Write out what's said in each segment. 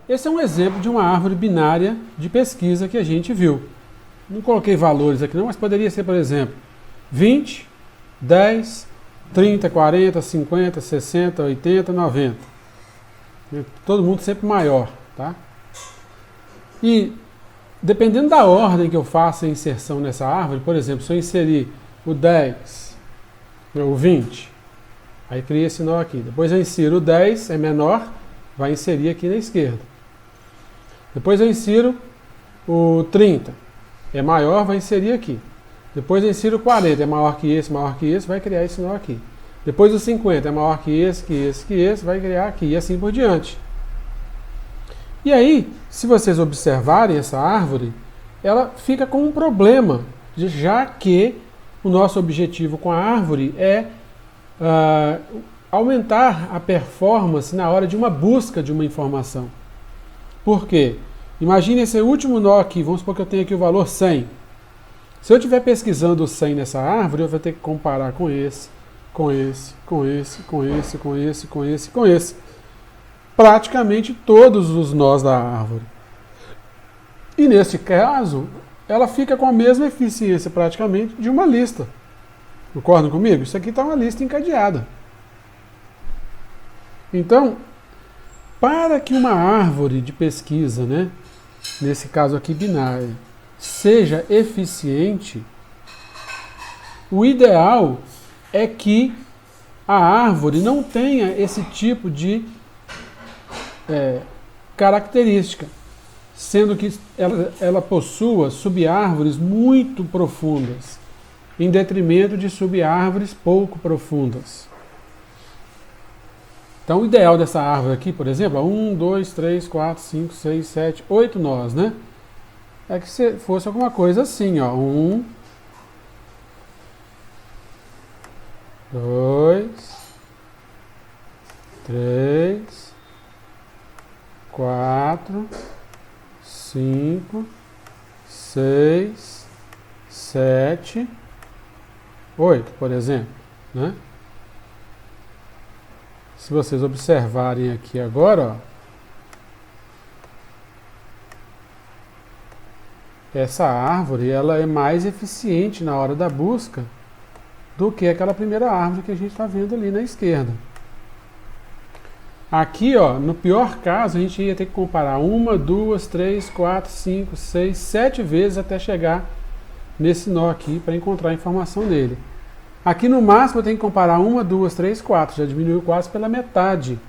esse é um exemplo de uma árvore binária de pesquisa que a gente viu. Não coloquei valores aqui não, mas poderia ser, por exemplo, 20, 10, 30, 40, 50, 60, 80, 90. Todo mundo sempre maior, tá? E dependendo da ordem que eu faço a inserção nessa árvore, por exemplo, se eu inserir o 10, o 20, aí cria esse nó aqui. Depois eu insiro o 10, é menor, vai inserir aqui na esquerda. Depois eu insiro o 30, é maior, vai inserir aqui. Depois eu insiro o 40, é maior que esse, vai criar esse nó aqui. Depois o 50 é maior que esse, vai criar aqui, e assim por diante. E aí, se vocês observarem essa árvore, ela fica com um problema, já que o nosso objetivo com a árvore é aumentar a performance na hora de uma busca de uma informação. Por quê? Imagine esse último nó aqui, vamos supor que eu tenho aqui o valor 100. Se eu estiver pesquisando o 100 nessa árvore, eu vou ter que comparar com esse, com esse, com esse, com esse, com esse, com esse, com esse. Praticamente todos os nós da árvore. E nesse caso, ela fica com a mesma eficiência praticamente de uma lista. Concordam comigo? Isso aqui está uma lista encadeada. Então, para que uma árvore de pesquisa, né, nesse caso aqui binária, seja eficiente, o ideal é que a árvore não tenha esse tipo de característica, sendo que ela possua subárvores muito profundas, em detrimento de subárvores pouco profundas. Então, o ideal dessa árvore aqui, por exemplo, 1, 2, 3, 4, 5, 6, 7, 8 nós, né? É que fosse alguma coisa assim, ó. 1, 2, 3, 4, 5, 6, 7, 8, por exemplo, né? Se vocês observarem aqui agora, ó, essa árvore ela é mais eficiente na hora da busca do que aquela primeira árvore que a gente está vendo ali na esquerda. Aqui, ó, no pior caso, a gente ia ter que comparar 1, 2, 3, 4, 5, 6, 7 vezes até chegar nesse nó aqui para encontrar a informação dele. Aqui no máximo eu tenho que comparar 1, 2, 3, 4, já diminuiu quase pela metade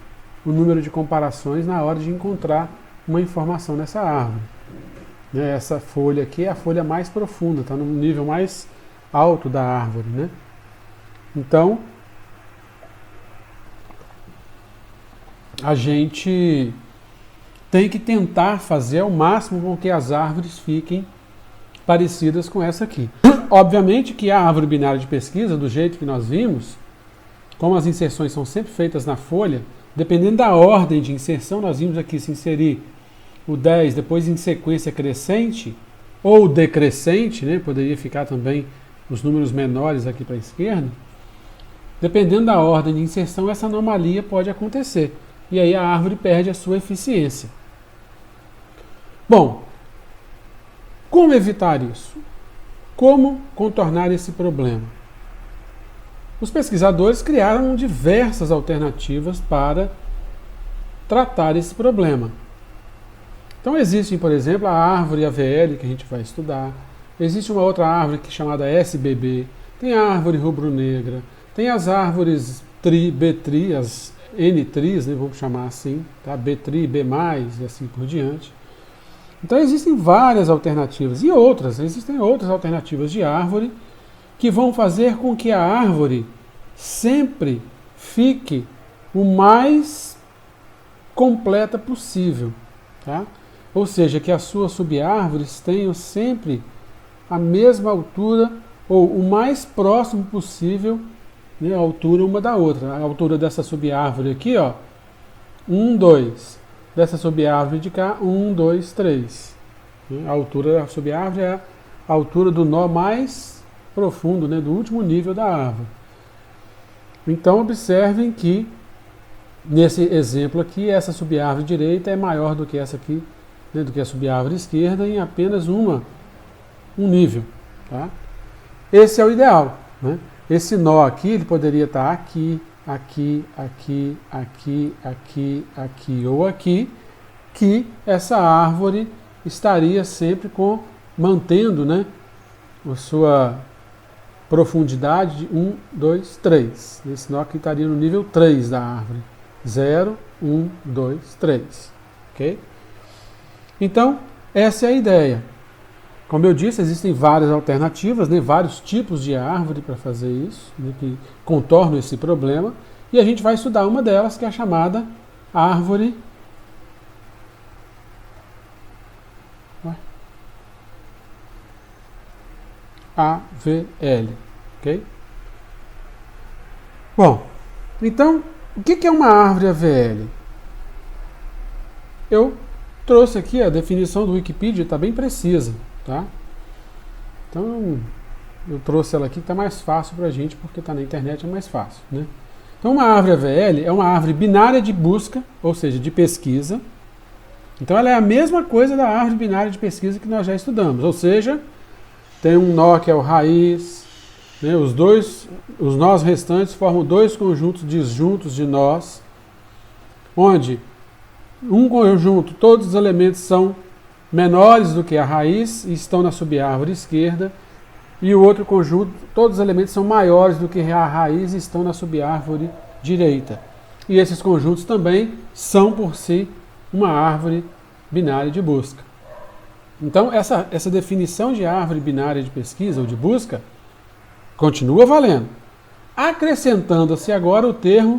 o número de comparações na hora de encontrar uma informação nessa árvore. Essa folha aqui é a folha mais profunda, está no nível mais alto da árvore, né? Então, a gente tem que tentar fazer ao máximo com que as árvores fiquem parecidas com essa aqui. Obviamente que a árvore binária de pesquisa, do jeito que nós vimos, como as inserções são sempre feitas na folha, dependendo da ordem de inserção, nós vimos aqui se inserir o 10, depois em sequência crescente ou decrescente, né? Poderia ficar também os números menores aqui para a esquerda. Dependendo da ordem de inserção, essa anomalia pode acontecer. E aí a árvore perde a sua eficiência. Bom, como evitar isso? Como contornar esse problema? Os pesquisadores criaram diversas alternativas para tratar esse problema. Então existem, por exemplo, a árvore AVL, que a gente vai estudar. Existe uma outra árvore chamada SBB. Tem a árvore rubro-negra. Tem as árvores B-tri, as N-tris, né, vamos chamar assim, tá? B-tri, B+, e assim por diante. Então existem várias alternativas existem outras alternativas de árvore que vão fazer com que a árvore sempre fique o mais completa possível, tá? Ou seja, que as suas subárvores tenham sempre a mesma altura ou o mais próximo possível, né, a altura uma da outra. A altura dessa subárvore aqui, ó, 1, 2. Dessa subárvore de cá, 1, 2, 3. A altura da subárvore é a altura do nó mais profundo, né, do último nível da árvore. Então observem que nesse exemplo aqui, essa subárvore direita é maior do que essa aqui, né, do que a subárvore esquerda, em apenas um nível. Tá? Esse é o ideal. Né? Esse nó aqui, ele poderia estar aqui, aqui, aqui, aqui, aqui, aqui ou aqui, que essa árvore estaria sempre mantendo, né, a sua profundidade de 1, 2, 3. Esse nó aqui estaria no nível 3 da árvore. 0, 1, 2, 3. Ok? Então, essa é a ideia. Como eu disse, existem várias alternativas, né, vários tipos de árvore para fazer isso, né, que contornam esse problema. E a gente vai estudar uma delas, que é a chamada árvore AVL. Ok? Bom, então, o que é uma árvore AVL? Eu trouxe aqui a definição do Wikipedia, está bem precisa. Tá? Então, eu trouxe ela aqui, que está mais fácil para a gente, porque está na internet, é mais fácil. Né? Então, uma árvore AVL é uma árvore binária de busca, ou seja, de pesquisa. Então, ela é a mesma coisa da árvore binária de pesquisa que nós já estudamos, ou seja, tem um nó que é o raiz, né? Os nós restantes formam dois conjuntos disjuntos de nós, onde um conjunto, todos os elementos são menores do que a raiz e estão na subárvore esquerda, e o outro conjunto, todos os elementos são maiores do que a raiz e estão na subárvore direita. E esses conjuntos também são por si uma árvore binária de busca. Então, essa definição de árvore binária de pesquisa ou de busca continua valendo, acrescentando-se agora o termo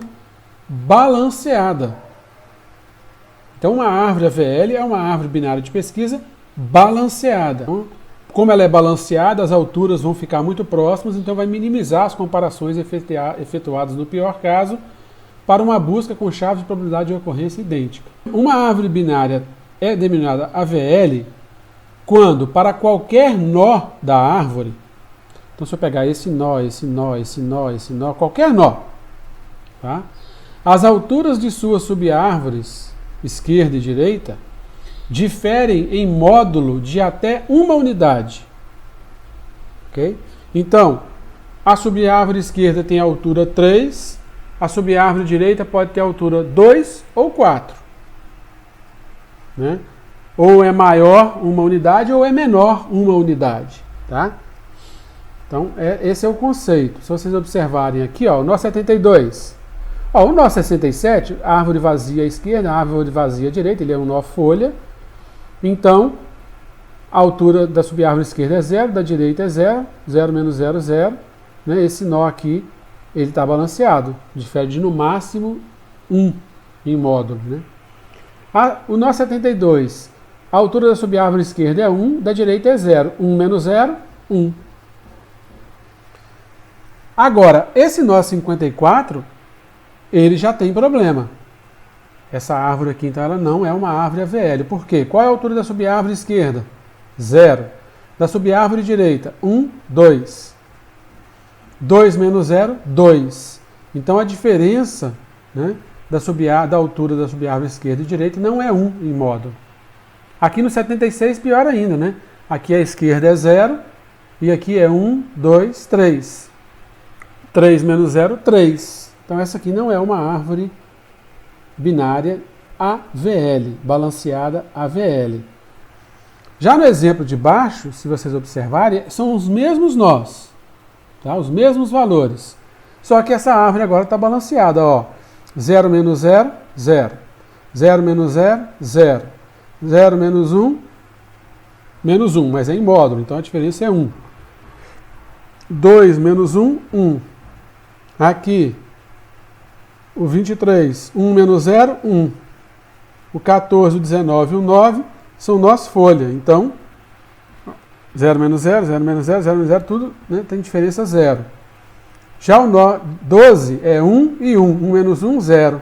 balanceada. Então, uma árvore AVL é uma árvore binária de pesquisa balanceada. Então, como ela é balanceada, as alturas vão ficar muito próximas, então vai minimizar as comparações efetuadas no pior caso para uma busca com chaves de probabilidade de ocorrência idêntica. Uma árvore binária é denominada AVL quando, para qualquer nó da árvore, então se eu pegar esse nó, esse nó, esse nó, esse nó, qualquer nó, tá? As alturas de suas subárvores, esquerda e direita, diferem em módulo de até uma unidade. Okay? Então, a subárvore esquerda tem altura 3, a subárvore direita pode ter altura 2 ou 4. Né? Ou é maior uma unidade ou é menor uma unidade. Tá? Então, esse é o conceito. Se vocês observarem aqui, ó, o nó 72. Ó, o nó 67, a árvore vazia à esquerda, a árvore vazia à direita, ele é um nó folha. Então, a altura da subárvore esquerda é 0, da direita é 0, 0 menos 0, 0. Né? Esse nó aqui, ele está balanceado, difere de no máximo 1 em módulo. Né? O nó 72, a altura da subárvore esquerda é 1, da direita é 0. 1 menos 0, 1. Agora, esse nó 54, ele já tem problema. Essa árvore aqui, então, ela não é uma árvore AVL. Por quê? Qual é a altura da subárvore esquerda? 0. Da subárvore direita? 1, 2. 2 menos 0, 2. Então, a diferença, né, da altura da subárvore esquerda e direita não é 1 em módulo. Aqui no 76, pior ainda, né? Aqui a esquerda é 0 e aqui é 1, 2, 3. 3 menos 0, 3. Então, essa aqui não é uma árvore binária AVL, balanceada AVL. Já no exemplo de baixo, se vocês observarem, são os mesmos nós, tá? Os mesmos valores. Só que essa árvore agora está balanceada. Ó. 0 menos 0, 0. 0 menos 0, 0. 0 menos 1, menos 1, mas é em módulo, então a diferença é 1. 2 menos 1, 1. Aqui, o 23, 1 menos 0, 1. O 14, o 19 e o 9 são nós folha. Então, 0 menos 0, 0 menos 0, 0 menos 0, tudo, né, tem diferença 0. Já o nó 12 é 1 e 1. 1 menos 1, 0.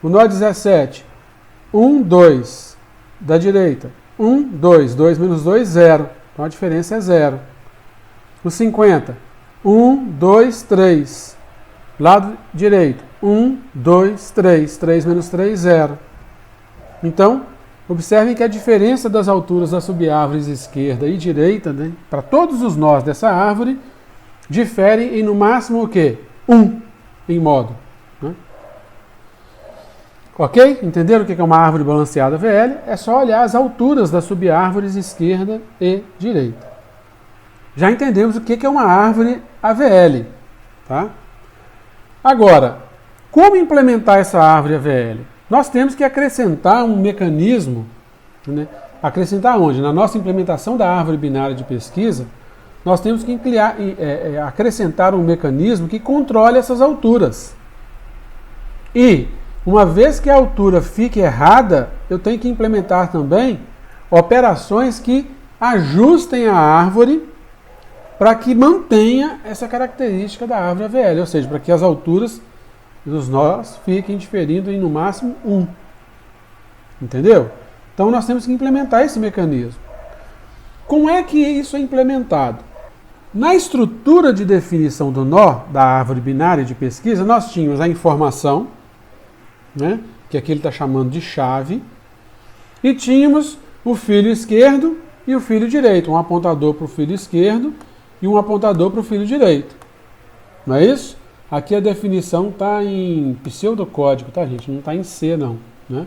O nó 17, 1, 2. Da direita, 1, 2. 2 menos 2, 0. Então, a diferença é 0. O 50, 1, 2, 3. Lado direito, 1, 2, 3. 3 menos 3, 0. Então, observem que a diferença das alturas das subárvores esquerda e direita, né, para todos os nós dessa árvore, diferem em no máximo o quê? 1 em módulo. Né? Ok? Entenderam o que é uma árvore balanceada VL? É só olhar as alturas das subárvores esquerda e direita. Já entendemos o que é uma árvore AVL. Tá? Agora, como implementar essa árvore AVL? Nós temos que acrescentar um mecanismo, né? Acrescentar onde? Na nossa implementação da árvore binária de pesquisa, nós temos que acrescentar um mecanismo que controle essas alturas. E, uma vez que a altura fique errada, eu tenho que implementar também operações que ajustem a árvore para que mantenha essa característica da árvore AVL, ou seja, para que as alturas dos nós fiquem diferindo em no máximo 1. Entendeu? Então nós temos que implementar esse mecanismo. Como é que isso é implementado? Na estrutura de definição do nó da árvore binária de pesquisa, nós tínhamos a informação, né, que aqui ele está chamando de chave, e tínhamos o filho esquerdo e o filho direito, um apontador para o filho esquerdo e um apontador para o filho direito. Não é isso? Aqui a definição está em pseudocódigo, tá, gente? Não está em C, não. Né?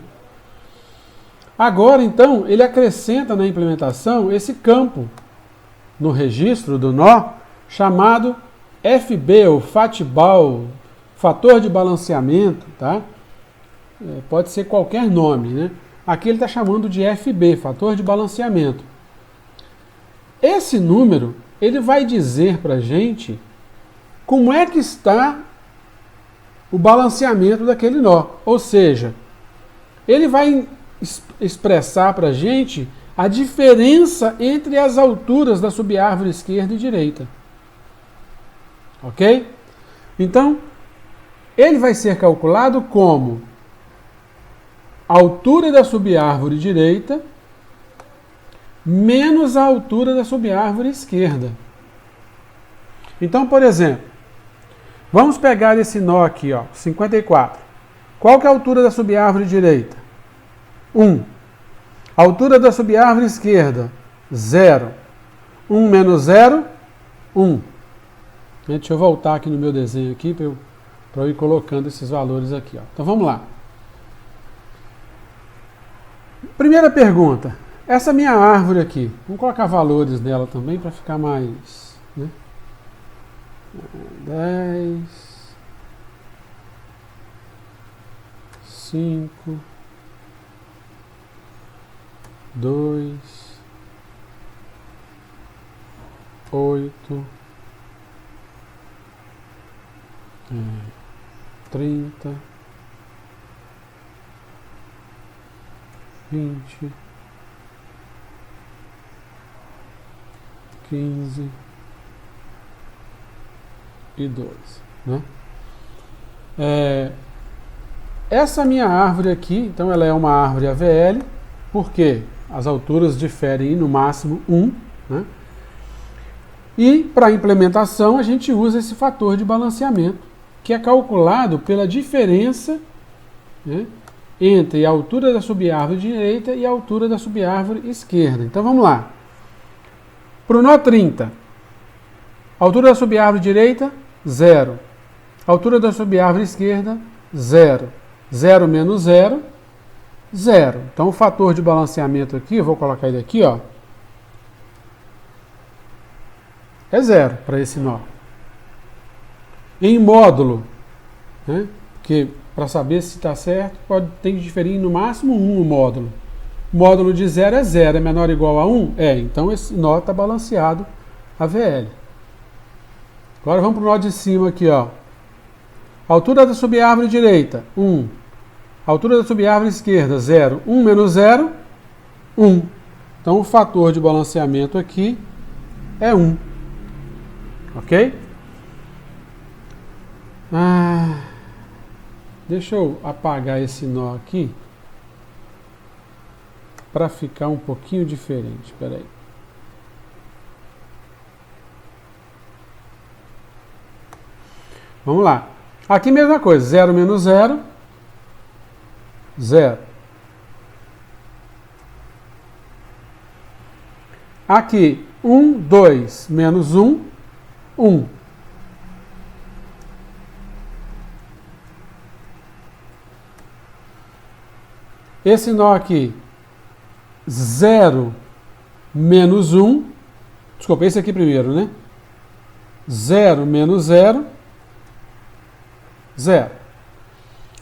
Agora, então, ele acrescenta na implementação esse campo no registro do nó, chamado FB, ou FATBAL, fator de balanceamento, tá? Pode ser qualquer nome, né? Aqui ele está chamando de FB, fator de balanceamento. Esse número, ele vai dizer para a gente como é que está o balanceamento daquele nó. Ou seja, ele vai expressar para a gente a diferença entre as alturas da subárvore esquerda e direita. Ok? Então, ele vai ser calculado como a altura da subárvore direita menos a altura da subárvore esquerda. Então, por exemplo, vamos pegar esse nó aqui, ó, 54. Qual que é a altura da subárvore direita? 1. A altura da subárvore esquerda? 0. 1 menos 0, 1. Deixa eu voltar aqui no meu desenho aqui para eu ir colocando esses valores aqui. Ó. Então vamos lá. Primeira pergunta. Essa minha árvore aqui, vamos colocar valores nela também para ficar mais... Né? 10, 5, 2, 8, 30, 20, 15 e 12. Né? Essa minha árvore aqui, então ela é uma árvore AVL, porque as alturas diferem no máximo 1. Né? E para a implementação a gente usa esse fator de balanceamento, que é calculado pela diferença, né, entre a altura da subárvore direita e a altura da subárvore esquerda. Então vamos lá. Para o nó 30, a altura da subárvore direita, 0. A altura da subárvore esquerda, 0. 0 menos 0, 0. Então o fator de balanceamento aqui, eu vou colocar ele aqui, ó, é 0 para esse nó. Em módulo, né, porque para saber se está certo, tem que diferir no máximo 1 o módulo. O módulo de 0 é 0, é menor ou igual a 1? Então esse nó está balanceado AVL. Agora vamos para o nó de cima aqui, ó. Altura da subárvore direita, 1. Altura da subárvore esquerda, 0. 1 menos 0, 1. Então o fator de balanceamento aqui é 1. Ok? Deixa eu apagar esse nó aqui para ficar um pouquinho diferente. Espera aí. Vamos lá. Aqui mesma coisa, 0 menos 0, 0. Aqui, 1, 2 menos 1, 1. Esse nó aqui, 0 menos 1, desculpa, esse aqui primeiro, né? 0 menos 0, 0.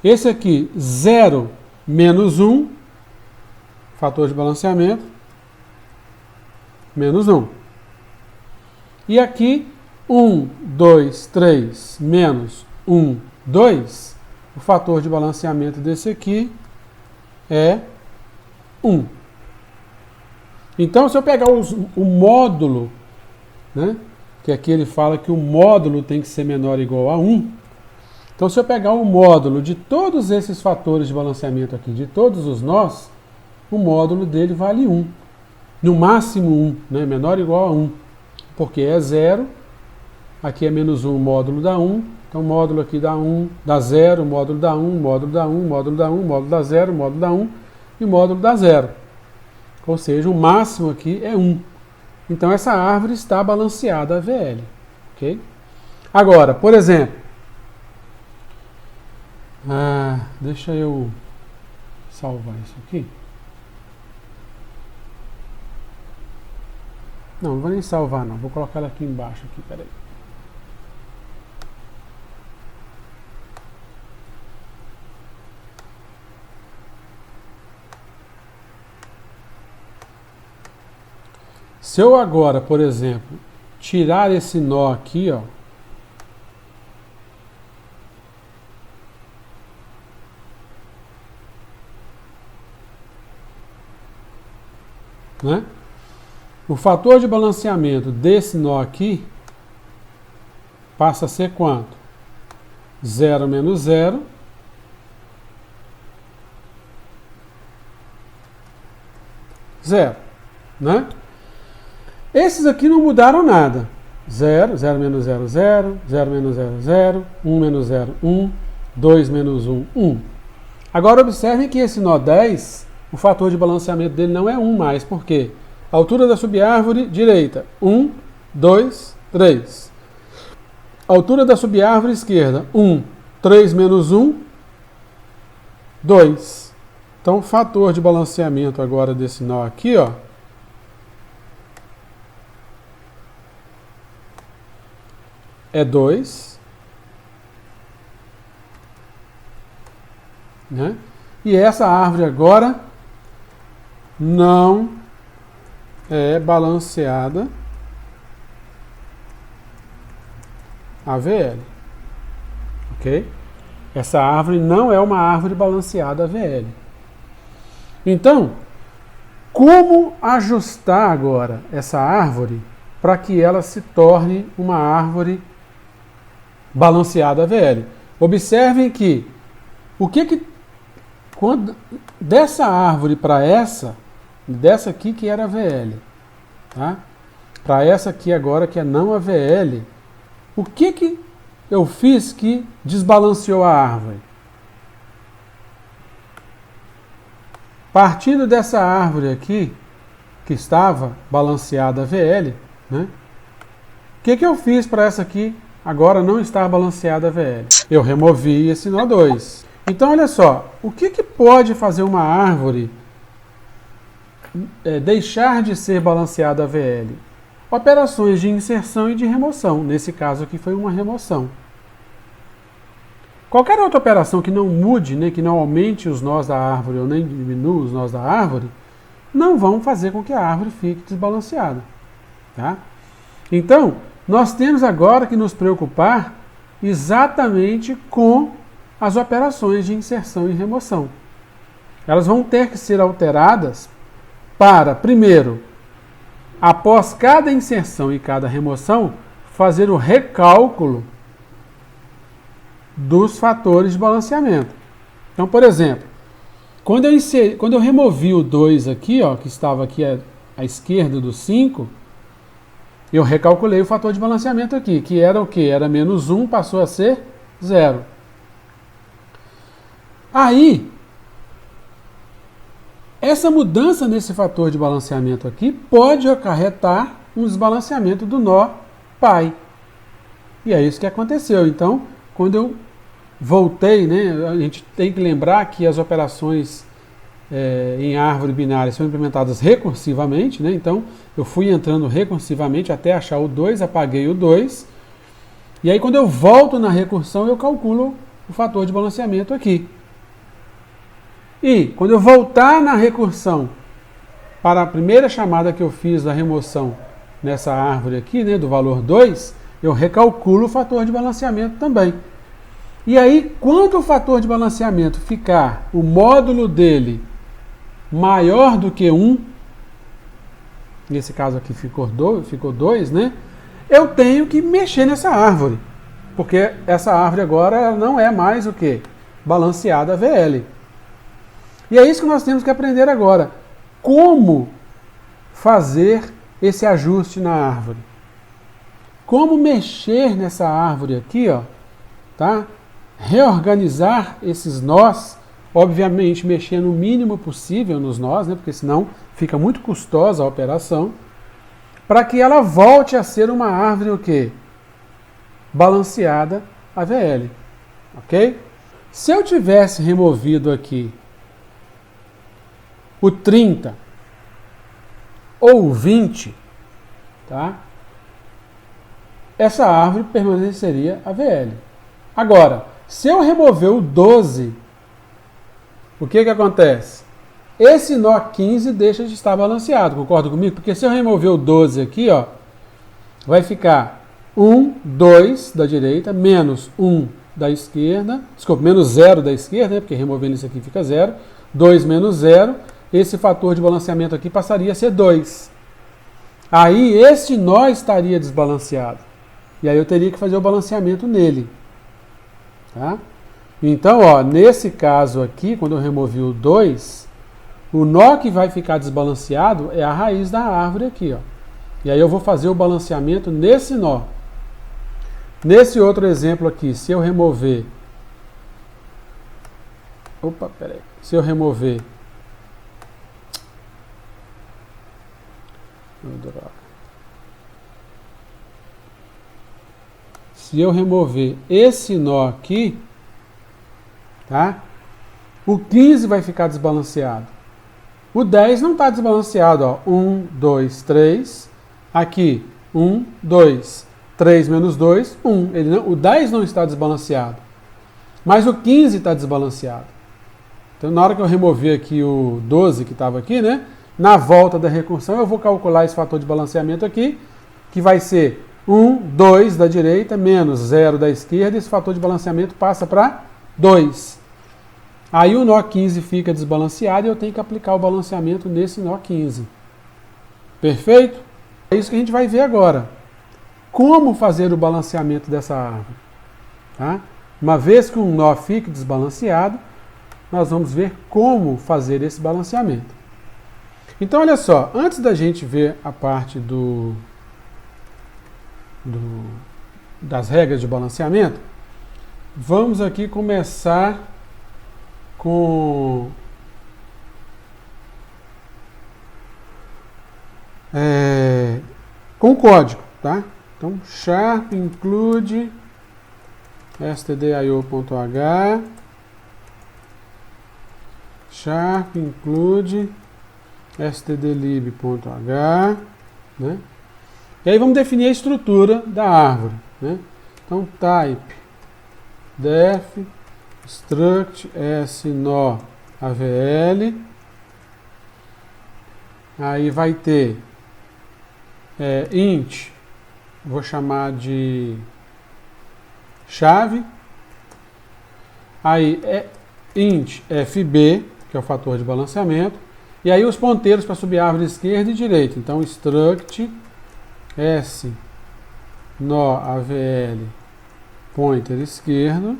Esse aqui, 0 menos 1, fator de balanceamento, menos 1. E aqui, 1, 2, 3, menos 1, 2, o fator de balanceamento desse aqui é 1. Então, se eu pegar o módulo, né, que aqui ele fala que o módulo tem que ser menor ou igual a 1, então se eu pegar o módulo de todos esses fatores de balanceamento aqui, de todos os nós, o módulo dele vale 1. No máximo 1, né, menor ou igual a 1, porque é 0, aqui é menos 1, o módulo dá 1, então o módulo aqui dá 1, dá 0, o módulo dá 1, o módulo dá 1, o módulo dá 1, o módulo dá 0, o módulo dá 1 e o módulo dá 0. Ou seja, o máximo aqui é 1. Então essa árvore está balanceada a VL. Okay? Agora, por exemplo, deixa eu salvar isso aqui. Não vou nem salvar não, vou colocar ela aqui embaixo aqui, peraí. Se eu agora, por exemplo, tirar esse nó aqui, ó, né? O fator de balanceamento desse nó aqui passa a ser quanto? 0 menos 0, 0, né? Esses aqui não mudaram nada. 0, 0 menos 0, 0, 0 menos 0, 0, 1 menos 0, 1, 2 menos 1, 1. Agora observem que esse nó 10, o fator de balanceamento dele não é 1 mais. Por quê? Altura da subárvore direita, 1, 2, 3. Altura da subárvore esquerda, 1, 3 menos 1, 2. Então o fator de balanceamento agora desse nó aqui, ó, é 2, né? E essa árvore agora não é balanceada AVL, ok? Essa árvore não é uma árvore balanceada AVL. Então, como ajustar agora essa árvore para que ela se torne uma árvore balanceada AVL? Observem que quando dessa árvore para essa, dessa aqui que era AVL, tá? Para essa aqui agora que é não AVL, o que eu fiz que desbalanceou a árvore? Partindo dessa árvore aqui, que estava balanceada AVL, né? O que eu fiz para essa aqui agora não estar balanceada AVL? Eu removi esse nó 2. Então, olha só, o que pode fazer uma árvore deixar de ser balanceada AVL? Operações de inserção e de remoção. Nesse caso aqui foi uma remoção. Qualquer outra operação que não mude, né, que não aumente os nós da árvore ou nem diminua os nós da árvore, não vão fazer com que a árvore fique desbalanceada. Tá? Então, nós temos agora que nos preocupar exatamente com as operações de inserção e remoção. Elas vão ter que ser alteradas para, primeiro, após cada inserção e cada remoção, fazer o recálculo dos fatores de balanceamento. Então, por exemplo, quando eu removi o 2 aqui, ó, que estava aqui à esquerda do 5, eu recalculei o fator de balanceamento aqui, que era o quê? Era menos 1, passou a ser 0. Aí, essa mudança nesse fator de balanceamento aqui pode acarretar um desbalanceamento do nó pai. E é isso que aconteceu. Então, quando eu voltei, né, a gente tem que lembrar que as operações em árvore binária são implementadas recursivamente, né? Então eu fui entrando recursivamente até achar o 2, apaguei o 2, e aí quando eu volto na recursão eu calculo o fator de balanceamento aqui. E quando eu voltar na recursão para a primeira chamada que eu fiz da remoção nessa árvore aqui, né, do valor 2, eu recalculo o fator de balanceamento também. E aí, quando o fator de balanceamento ficar, o módulo dele, maior do que 1, nesse caso aqui ficou 2, né? Eu tenho que mexer nessa árvore, porque essa árvore agora não é mais o que? Balanceada VL. E é isso que nós temos que aprender agora. Como fazer esse ajuste na árvore? Como mexer nessa árvore aqui, ó, tá? Reorganizar esses nós, obviamente mexer no mínimo possível nos nós, né, porque senão fica muito custosa a operação, para que ela volte a ser uma árvore o quê? Balanceada AVL, ok? Se eu tivesse removido aqui o 30 ou o 20, tá? Essa árvore permaneceria AVL. Agora, se eu remover o 12, o que acontece? Esse nó 15 deixa de estar balanceado, concorda comigo? Porque se eu remover o 12 aqui, ó, vai ficar 1, 2 da direita, menos 1 da esquerda, desculpa, menos 0 da esquerda, né, porque removendo isso aqui fica 0, 2 menos 0, esse fator de balanceamento aqui passaria a ser 2. Aí este nó estaria desbalanceado, e aí eu teria que fazer o balanceamento nele. Tá? Então, ó, nesse caso aqui, quando eu removi o 2, o nó que vai ficar desbalanceado é a raiz da árvore aqui, ó. E aí eu vou fazer o balanceamento nesse nó. Nesse outro exemplo aqui, se eu remover... Opa, peraí. Se eu remover... Se eu remover esse nó aqui, tá? O 15 vai ficar desbalanceado. O 10 não está desbalanceado, ó. 1, 2, 3. Aqui, 1, 2. 3 menos 2, 1. O 10 não está desbalanceado. Mas o 15 está desbalanceado. Então, na hora que eu remover aqui o 12 que estava aqui, né? Na volta da recursão, eu vou calcular esse fator de balanceamento aqui, que vai ser 1, 2 da direita, menos 0 da esquerda. Esse fator de balanceamento passa para 2. Aí o nó 15 fica desbalanceado e eu tenho que aplicar o balanceamento nesse nó 15. Perfeito? É isso que a gente vai ver agora. Como fazer o balanceamento dessa árvore? Tá? Uma vez que um nó fique desbalanceado, nós vamos ver como fazer esse balanceamento. Então, olha só, antes da gente ver a parte das regras de balanceamento, vamos aqui começar com o código, tá? Então, sharp include stdio.h, sharp include stdlib.h, né? E aí vamos definir a estrutura da árvore, né? Então, type def struct s nó avl, aí vai ter int, vou chamar de chave, aí int fb, que é o fator de balanceamento, e aí os ponteiros para subir a árvore esquerda e direita. Então, struct s nó avl pointer esquerdo,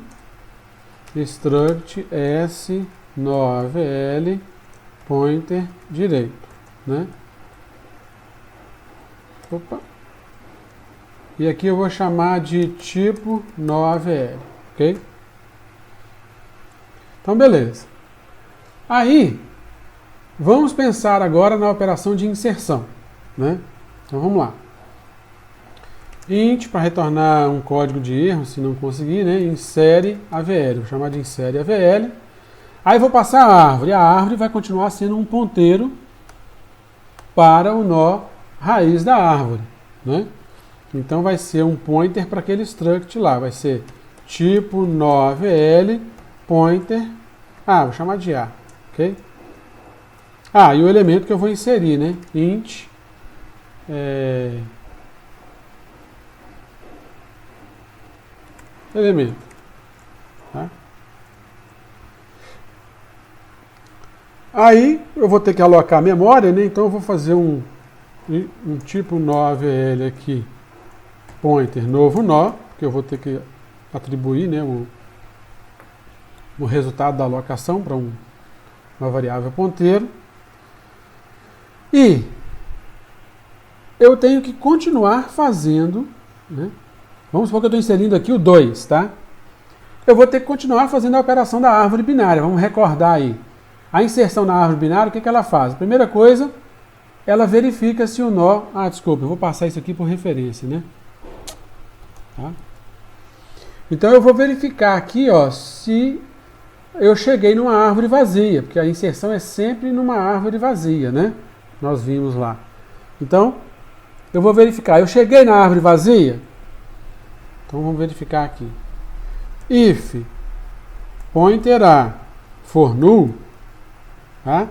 struct s nó avl pointer direito, né? Opa. E aqui eu vou chamar de tipo nó avl, ok? Então, beleza. Aí, vamos pensar agora na operação de inserção, né? Então, vamos lá. Int, para retornar um código de erro, se não conseguir, né? Insere AVL. Vou chamar de insere AVL. Aí vou passar a árvore. A árvore vai continuar sendo um ponteiro para o nó raiz da árvore, né? Então vai ser um pointer para aquele struct lá. Vai ser tipo nó AVL pointer. Vou chamar de A, ok? E o elemento que eu vou inserir, né? Int elemento. Tá? Aí eu vou ter que alocar a memória, né? Então eu vou fazer um tipo nó AVL aqui, pointer novo nó, que eu vou ter que atribuir, né, o resultado da alocação para uma variável ponteiro. E eu tenho que continuar fazendo, né? Vamos supor que eu estou inserindo aqui o 2, tá? Eu vou ter que continuar fazendo a operação da árvore binária. Vamos recordar aí. A inserção na árvore binária, o que ela faz? Primeira coisa, ela verifica se o nó... desculpa, eu vou passar isso aqui por referência, né? Tá? Então eu vou verificar aqui, ó, se eu cheguei numa árvore vazia, porque a inserção é sempre numa árvore vazia, né? Nós vimos lá. Então, eu vou verificar. Eu cheguei na árvore vazia? Então vamos verificar aqui. If pointer a for null, tá?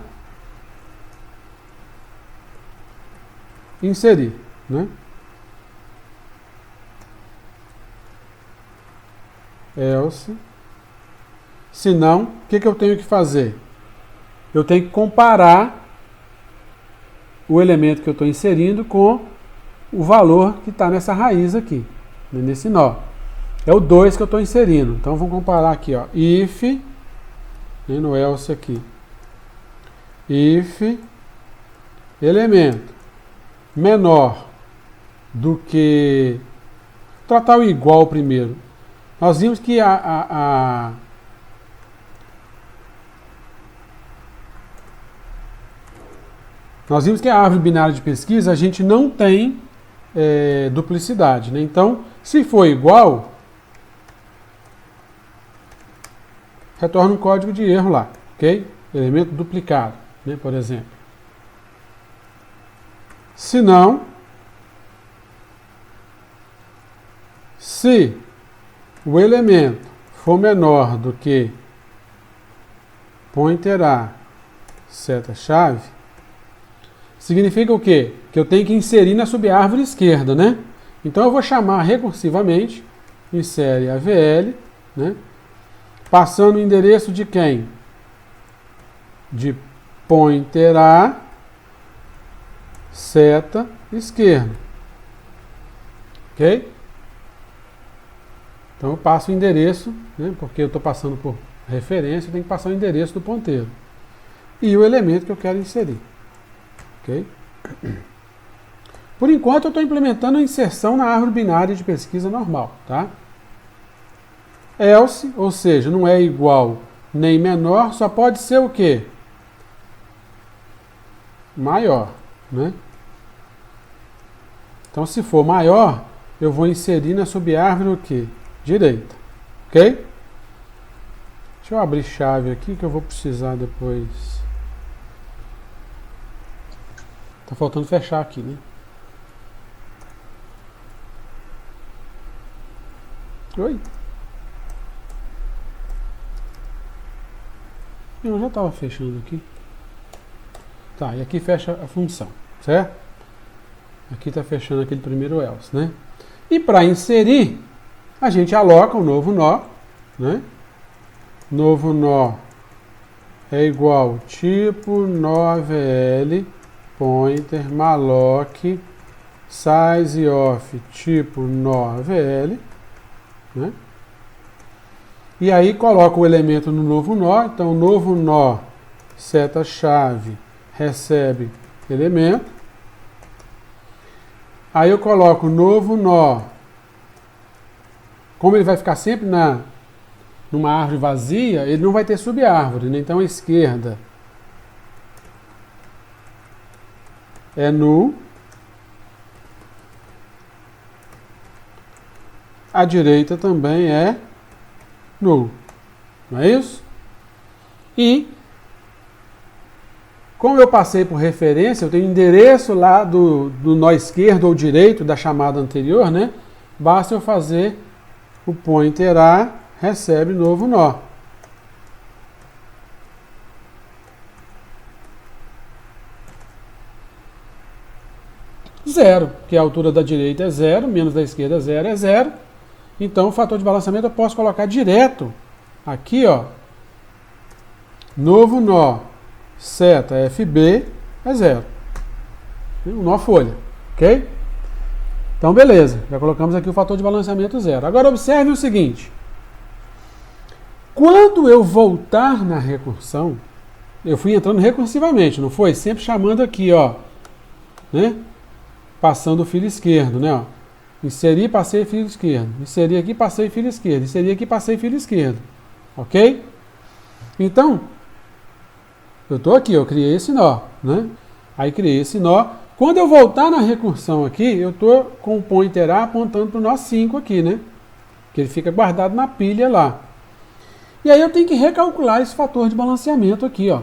Inserir, né? Else. Se não, o que eu tenho que fazer? Eu tenho que comparar o elemento que eu estou inserindo com o valor que está nessa raiz aqui, nesse nó. É o 2 que eu estou inserindo. Então vamos comparar aqui, ó. If, né, no else aqui. If elemento menor do que... Tratar o igual primeiro. Nós vimos que nós vimos que a árvore binária de pesquisa a gente não tem duplicidade, né? Então, se for igual, retorna um código de erro lá, ok? Elemento duplicado, né, por exemplo. Se não, se o elemento for menor do que pointer a seta-chave, significa o quê? Que eu tenho que inserir na subárvore esquerda, né? Então eu vou chamar recursivamente, insere AVL, né? Passando o endereço de quem? De pointer a seta esquerda. Ok? Então eu passo o endereço, né? Porque eu estou passando por referência, eu tenho que passar o endereço do ponteiro. E o elemento que eu quero inserir. Ok? Por enquanto eu estou implementando a inserção na árvore binária de pesquisa normal, tá? Else, ou seja, não é igual nem menor, só pode ser o quê? Maior, né? Então se for maior, eu vou inserir na subárvore o quê? Direita, ok? Deixa eu abrir chave aqui que eu vou precisar depois. Tá faltando fechar aqui, né? Oi? Eu já estava fechando aqui. Tá, e aqui fecha a função, certo? Aqui está fechando aquele primeiro else, né? E para inserir, a gente aloca um novo nó, né? Novo nó é igual tipo nó AVL pointer malloc size of tipo nó AVL, né? E aí coloco o elemento no novo nó, então novo nó seta-chave recebe elemento. Aí eu coloco novo nó, como ele vai ficar sempre numa árvore vazia, ele não vai ter subárvore, né? Então a esquerda é null, a direita também é null, não é isso? E, como eu passei por referência, eu tenho endereço lá do nó esquerdo ou direito da chamada anterior, né? Basta eu fazer o pointer A, recebe novo nó. Zero, porque a altura da direita é zero, menos da esquerda é zero. Então o fator de balanceamento eu posso colocar direto aqui, ó. Novo nó, seta FB é zero. Um nó folha, ok? Então beleza, já colocamos aqui o fator de balanceamento zero. Agora observe o seguinte. Quando eu voltar na recursão, eu fui entrando recursivamente, não foi? Sempre chamando aqui, ó, né? Passando o fio esquerdo, né? Ó. Inserir, passei fio esquerdo. Inserir aqui, passei fio esquerdo. Inserir aqui, passei fio esquerdo. Ok? Então, eu estou aqui, eu criei esse nó, né? Aí criei esse nó. Quando eu voltar na recursão aqui, eu estou com o pointer A apontando para o nó 5 aqui, né? Que ele fica guardado na pilha lá. E aí eu tenho que recalcular esse fator de balanceamento aqui, ó.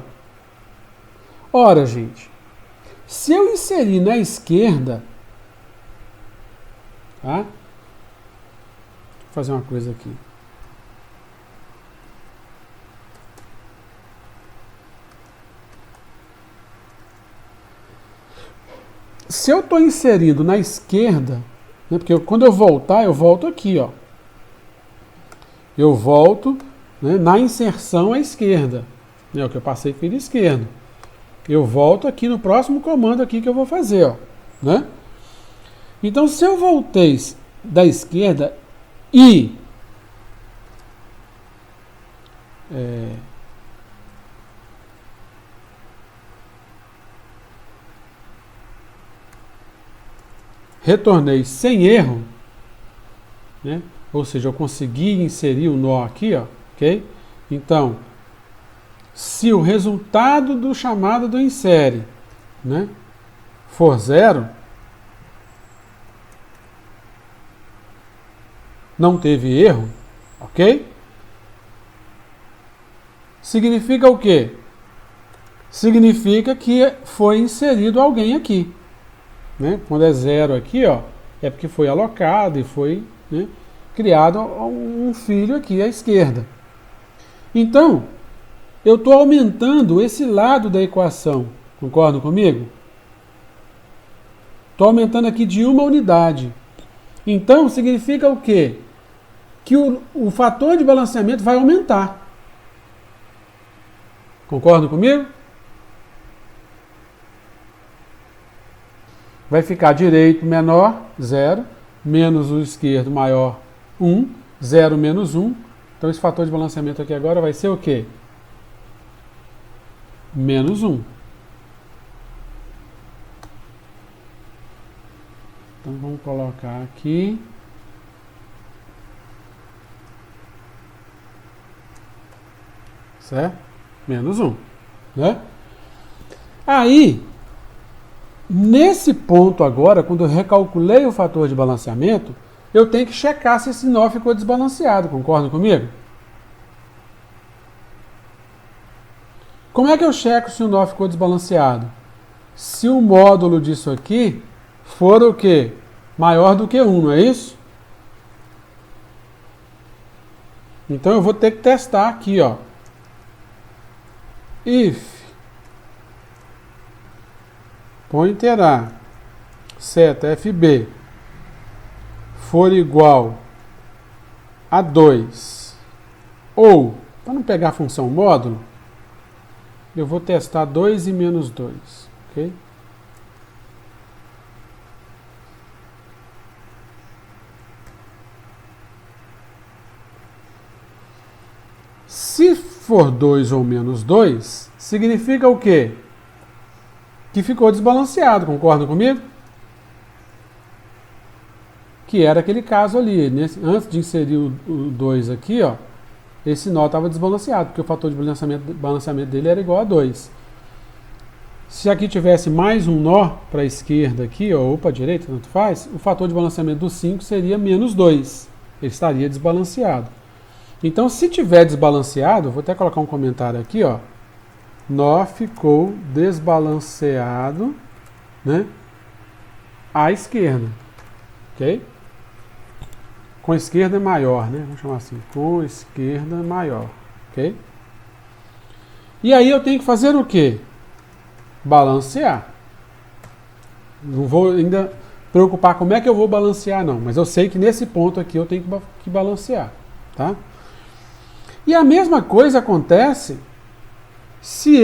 Ora, gente, se eu inserir na esquerda, tá? Vou fazer uma coisa aqui. Se eu estou inserindo na esquerda, né, porque quando eu voltar, eu volto aqui, ó. Eu volto, né, na inserção à esquerda, né, o que eu passei fio esquerdo. Eu volto aqui no próximo comando aqui que eu vou fazer, ó, né? Então, se eu voltei da esquerda e retornei sem erro, né? Ou seja, eu consegui inserir o nó aqui, ó, ok? Então, se o resultado do chamado do insere, né, for zero, não teve erro, ok? Significa o quê? Significa que foi inserido alguém aqui, né? Quando é zero aqui, ó, é porque foi alocado e foi, né, criado um filho aqui à esquerda. Então, eu estou aumentando esse lado da equação. Concordam comigo? Estou aumentando aqui de uma unidade. Então, significa o quê? Que o fator de balanceamento vai aumentar. Concordam comigo? Vai ficar direito menor, 0, menos o esquerdo maior, 1, 0 menos 1. Então esse fator de balanceamento aqui agora vai ser o quê? Menos 1. Então vamos colocar aqui. Certo? Menos 1. Né? Aí, nesse ponto agora, quando eu recalculei o fator de balanceamento, eu tenho que checar se esse nó ficou desbalanceado. Concordam comigo? Como é que eu checo se o nó ficou desbalanceado? Se o módulo disso aqui for o quê? Maior do que 1, não é isso? Então eu vou ter que testar aqui, ó. If pointer A, seta FB for igual a 2, ou, para não pegar a função módulo, eu vou testar 2 e menos 2, ok? Se for 2 ou menos 2, significa o quê? Que ficou desbalanceado, concordam comigo? Que era aquele caso ali, antes de inserir o 2 aqui, ó, esse nó estava desbalanceado, porque o fator de balanceamento dele era igual a 2. Se aqui tivesse mais um nó para a esquerda aqui, ou para a direita, tanto faz, o fator de balanceamento do 5 seria menos 2. Ele estaria desbalanceado. Então, se tiver desbalanceado, vou até colocar um comentário aqui, ó. Nó ficou desbalanceado, né, à esquerda. Ok? Com esquerda maior, né? Vamos chamar assim. Com esquerda maior. Ok? E aí eu tenho que fazer o quê? Balancear. Não vou ainda preocupar como é que eu vou balancear, não. Mas eu sei que nesse ponto aqui eu tenho que balancear. Tá? E a mesma coisa acontece se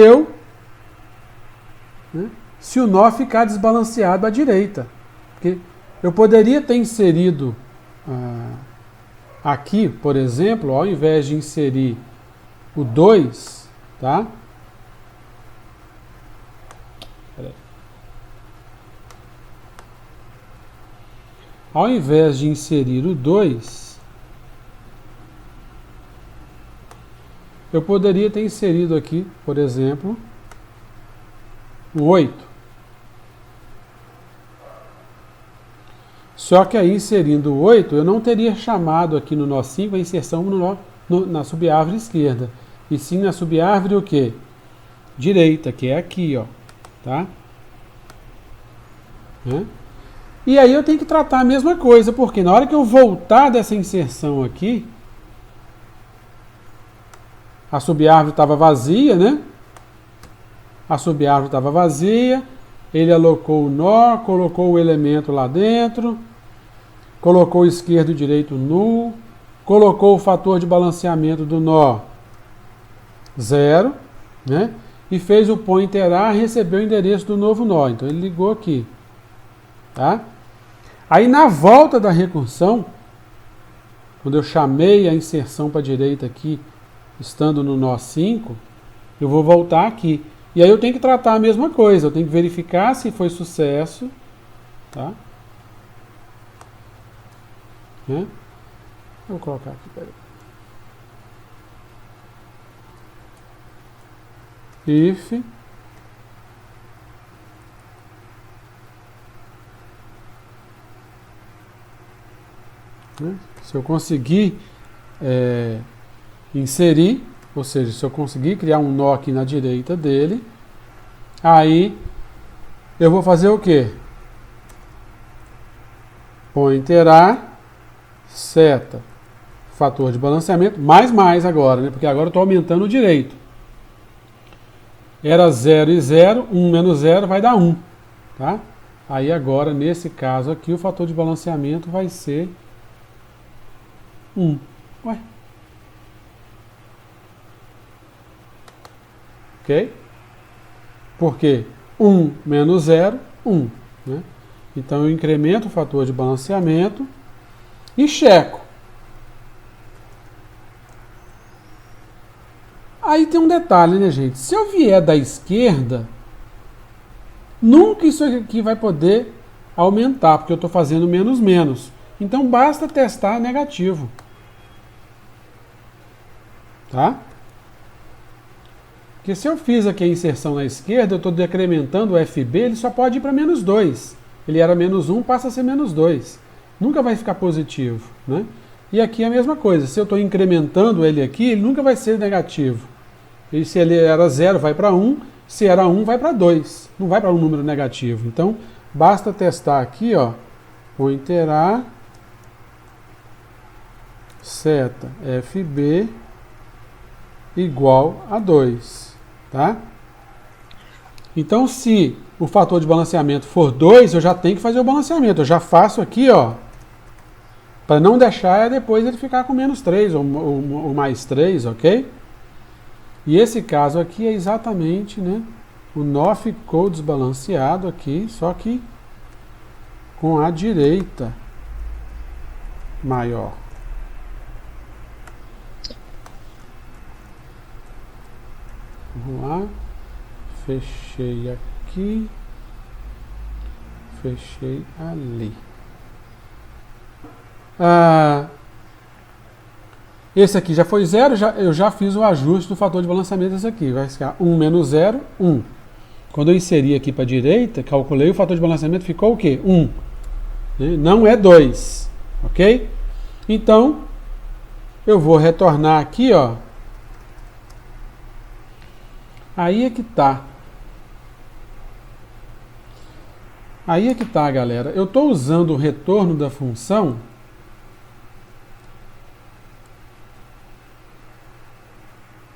se o nó ficar desbalanceado à direita. Porque eu poderia ter inserido aqui, por exemplo, ao invés de inserir o 2, tá? Ao invés de inserir o 2, eu poderia ter inserido aqui, por exemplo, o 8. Só que aí, inserindo o 8, eu não teria chamado aqui no nó 5 a inserção na subárvore esquerda. E sim na subárvore o quê? Direita, que é aqui, ó. Tá? E aí eu tenho que tratar a mesma coisa, porque na hora que eu voltar dessa inserção aqui, a subárvore estava vazia, né? A subárvore estava vazia, ele alocou o nó, colocou o elemento lá dentro, colocou o esquerdo e o direito nulo, colocou o fator de balanceamento do nó 0, né? E fez o pointer A, recebeu o endereço do novo nó. Então ele ligou aqui. Tá? Aí na volta da recursão, quando eu chamei a inserção para a direita aqui, estando no nó 5, eu vou voltar aqui. E aí eu tenho que tratar a mesma coisa, eu tenho que verificar se foi sucesso, tá? Vou colocar aqui, peraí. If se eu conseguir inserir, ou seja, se eu conseguir criar um nó aqui na direita dele, aí eu vou fazer o quê? Pointer A, seta, fator de balanceamento, mais agora, né? Porque agora eu estou aumentando o direito. Era 0 e 0, 1 menos 0 vai dar 1. Tá? Aí agora, nesse caso aqui, o fator de balanceamento vai ser 1. Ué? Ok? Por quê? 1 menos 0, 1. Né? Então eu incremento o fator de balanceamento e checo. Aí tem um detalhe, né, gente? Se eu vier da esquerda, nunca isso aqui vai poder aumentar, porque eu estou fazendo menos. Então basta testar negativo. Tá? Porque se eu fiz aqui a inserção na esquerda, eu estou decrementando o FB, ele só pode ir para menos 2. Ele era menos 1, passa a ser menos 2. Nunca vai ficar positivo. Né? E aqui é a mesma coisa. Se eu estou incrementando ele aqui, ele nunca vai ser negativo. E se ele era 0, vai para 1. Se era 1, vai para 2. Não vai para um número negativo. Então, basta testar aqui, ó. Pointer A, seta FB igual a 2. Tá? Então, se o fator de balanceamento for 2, eu já tenho que fazer o balanceamento. Eu já faço aqui, ó, para não deixar depois ele ficar com menos 3 ou mais 3, ok? E esse caso aqui é exatamente, né? O nó ficou desbalanceado aqui, só que com a direita maior. Vamos lá. Fechei aqui. Fechei ali. Esse aqui já foi 0, eu já fiz o ajuste do fator de balanceamento desse aqui. Vai ficar 1 menos 0, 1. Quando eu inseri aqui para a direita, calculei, o fator de balanceamento ficou o quê? 1. Não é 2. Ok? Então, eu vou retornar aqui, ó. Aí é que tá. Aí é que tá, galera. Eu estou usando o retorno da função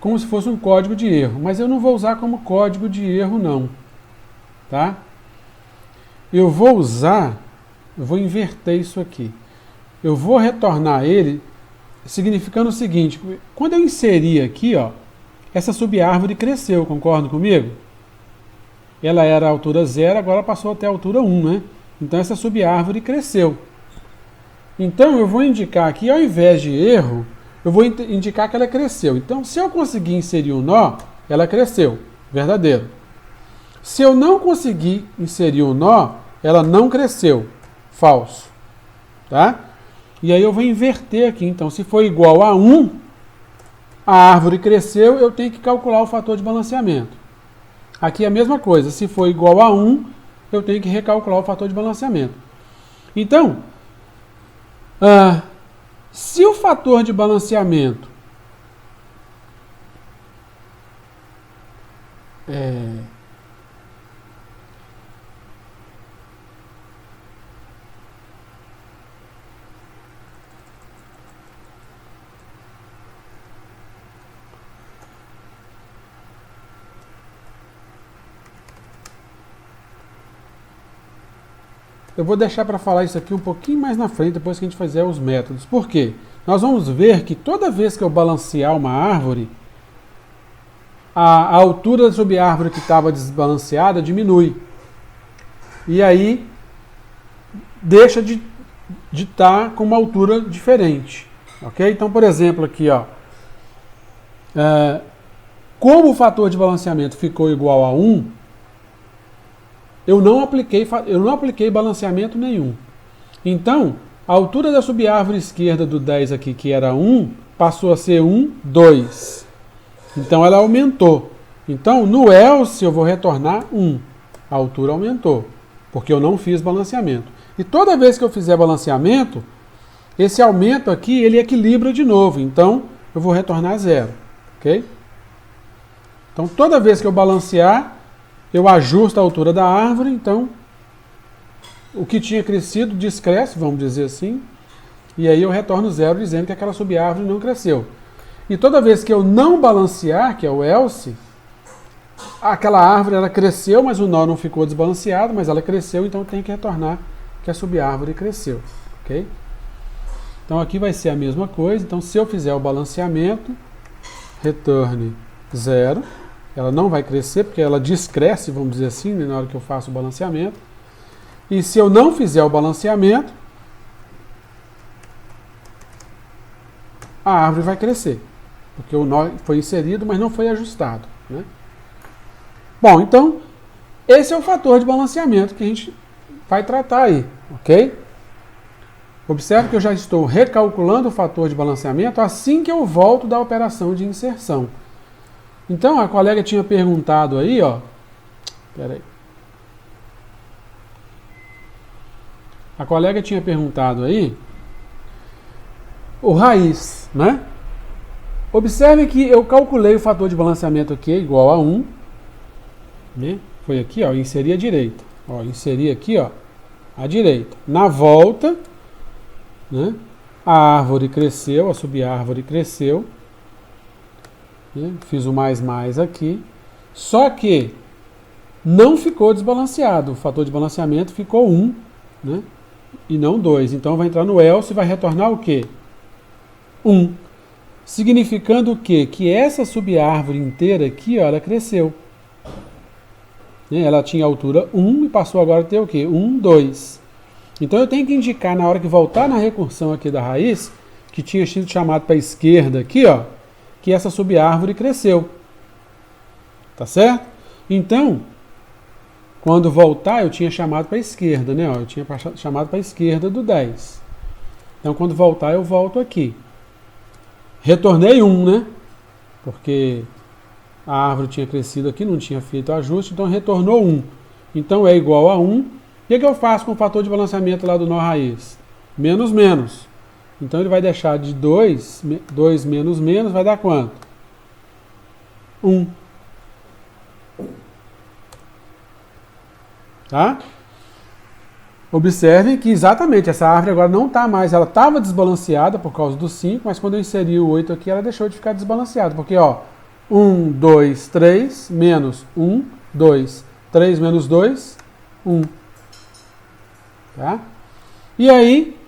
como se fosse um código de erro, mas eu não vou usar como código de erro não, tá? Eu vou inverter isso aqui. Eu vou retornar ele significando o seguinte: quando eu inseri aqui, ó, essa subárvore cresceu, concordam comigo? Ela era a altura 0, agora passou até a altura 1, né? Então essa subárvore cresceu. Então eu vou indicar aqui, ao invés de erro, eu vou indicar que ela cresceu. Então, se eu conseguir inserir um nó, ela cresceu. Verdadeiro. Se eu não conseguir inserir um nó, ela não cresceu. Falso. Tá? E aí eu vou inverter aqui. Então, se for igual a 1, a árvore cresceu, eu tenho que calcular o fator de balanceamento. Aqui é a mesma coisa. Se for igual a 1, eu tenho que recalcular o fator de balanceamento. Então, se o fator de balanceamento eu vou deixar para falar isso aqui um pouquinho mais na frente, depois que a gente fizer os métodos. Por quê? Nós vamos ver que toda vez que eu balancear uma árvore, a altura da subárvore que estava desbalanceada diminui. E aí deixa de estar com uma altura diferente. Ok? Então, por exemplo, aqui, ó, como o fator de balanceamento ficou igual a 1, eu não apliquei balanceamento nenhum. Então, a altura da subárvore esquerda do 10 aqui, que era 1, passou a ser 1, 2. Então, ela aumentou. Então, no else, eu vou retornar 1. A altura aumentou, porque eu não fiz balanceamento. E toda vez que eu fizer balanceamento, esse aumento aqui, ele equilibra de novo. Então, eu vou retornar 0. Ok? Então, toda vez que eu balancear, eu ajusto a altura da árvore, então o que tinha crescido descresce, vamos dizer assim, e aí eu retorno 0 dizendo que aquela subárvore não cresceu. E toda vez que eu não balancear, que é o else, aquela árvore ela cresceu, mas o nó não ficou desbalanceado, mas ela cresceu, então eu tenho que retornar que a subárvore cresceu. Ok? Então aqui vai ser a mesma coisa. Então se eu fizer o balanceamento, retorne 0. Ela não vai crescer, porque ela descresce, vamos dizer assim, na hora que eu faço o balanceamento. E se eu não fizer o balanceamento, a árvore vai crescer. Porque o nó foi inserido, mas não foi ajustado. Né? Bom, então, esse é o fator de balanceamento que a gente vai tratar aí. Ok? Observe que eu já estou recalculando o fator de balanceamento assim que eu volto da operação de inserção. Então, a colega tinha perguntado aí, ó. Peraí. A colega tinha perguntado aí o raiz, né? Observe que eu calculei o fator de balanceamento aqui igual a 1. Né? Foi aqui, ó, inseri a direita. Ó, inseri aqui, ó, a direita. Na volta, né? A árvore cresceu, a subárvore cresceu. Fiz o mais aqui, só que não ficou desbalanceado, o fator de balanceamento ficou 1, né? E não 2, então vai entrar no else e vai retornar o quê? 1, significando o quê? Que essa subárvore inteira aqui, ó, ela cresceu, né? Ela tinha altura 1 e passou agora a ter o quê? 1, 2, então eu tenho que indicar na hora que voltar na recursão aqui da raiz, que tinha sido chamado para a esquerda aqui, ó, que essa subárvore cresceu. Tá certo? Então, quando voltar, eu tinha chamado para a esquerda, né? Ó, eu tinha chamado para a esquerda do 10. Então, quando voltar, eu volto aqui. Retornei 1, né? Porque a árvore tinha crescido aqui, não tinha feito ajuste, então retornou 1. Então é igual a 1. O que eu faço com o fator de balanceamento lá do nó raiz? Menos, menos. Então ele vai deixar de 2, 2 menos menos, vai dar quanto? 1. Tá? Observem que exatamente essa árvore agora não está mais, ela estava desbalanceada por causa do 5, mas quando eu inseri o 8 aqui, ela deixou de ficar desbalanceada, porque ó, 1, 2, 3, menos 1, 2, 3 menos 2, 1. Tá? E aí,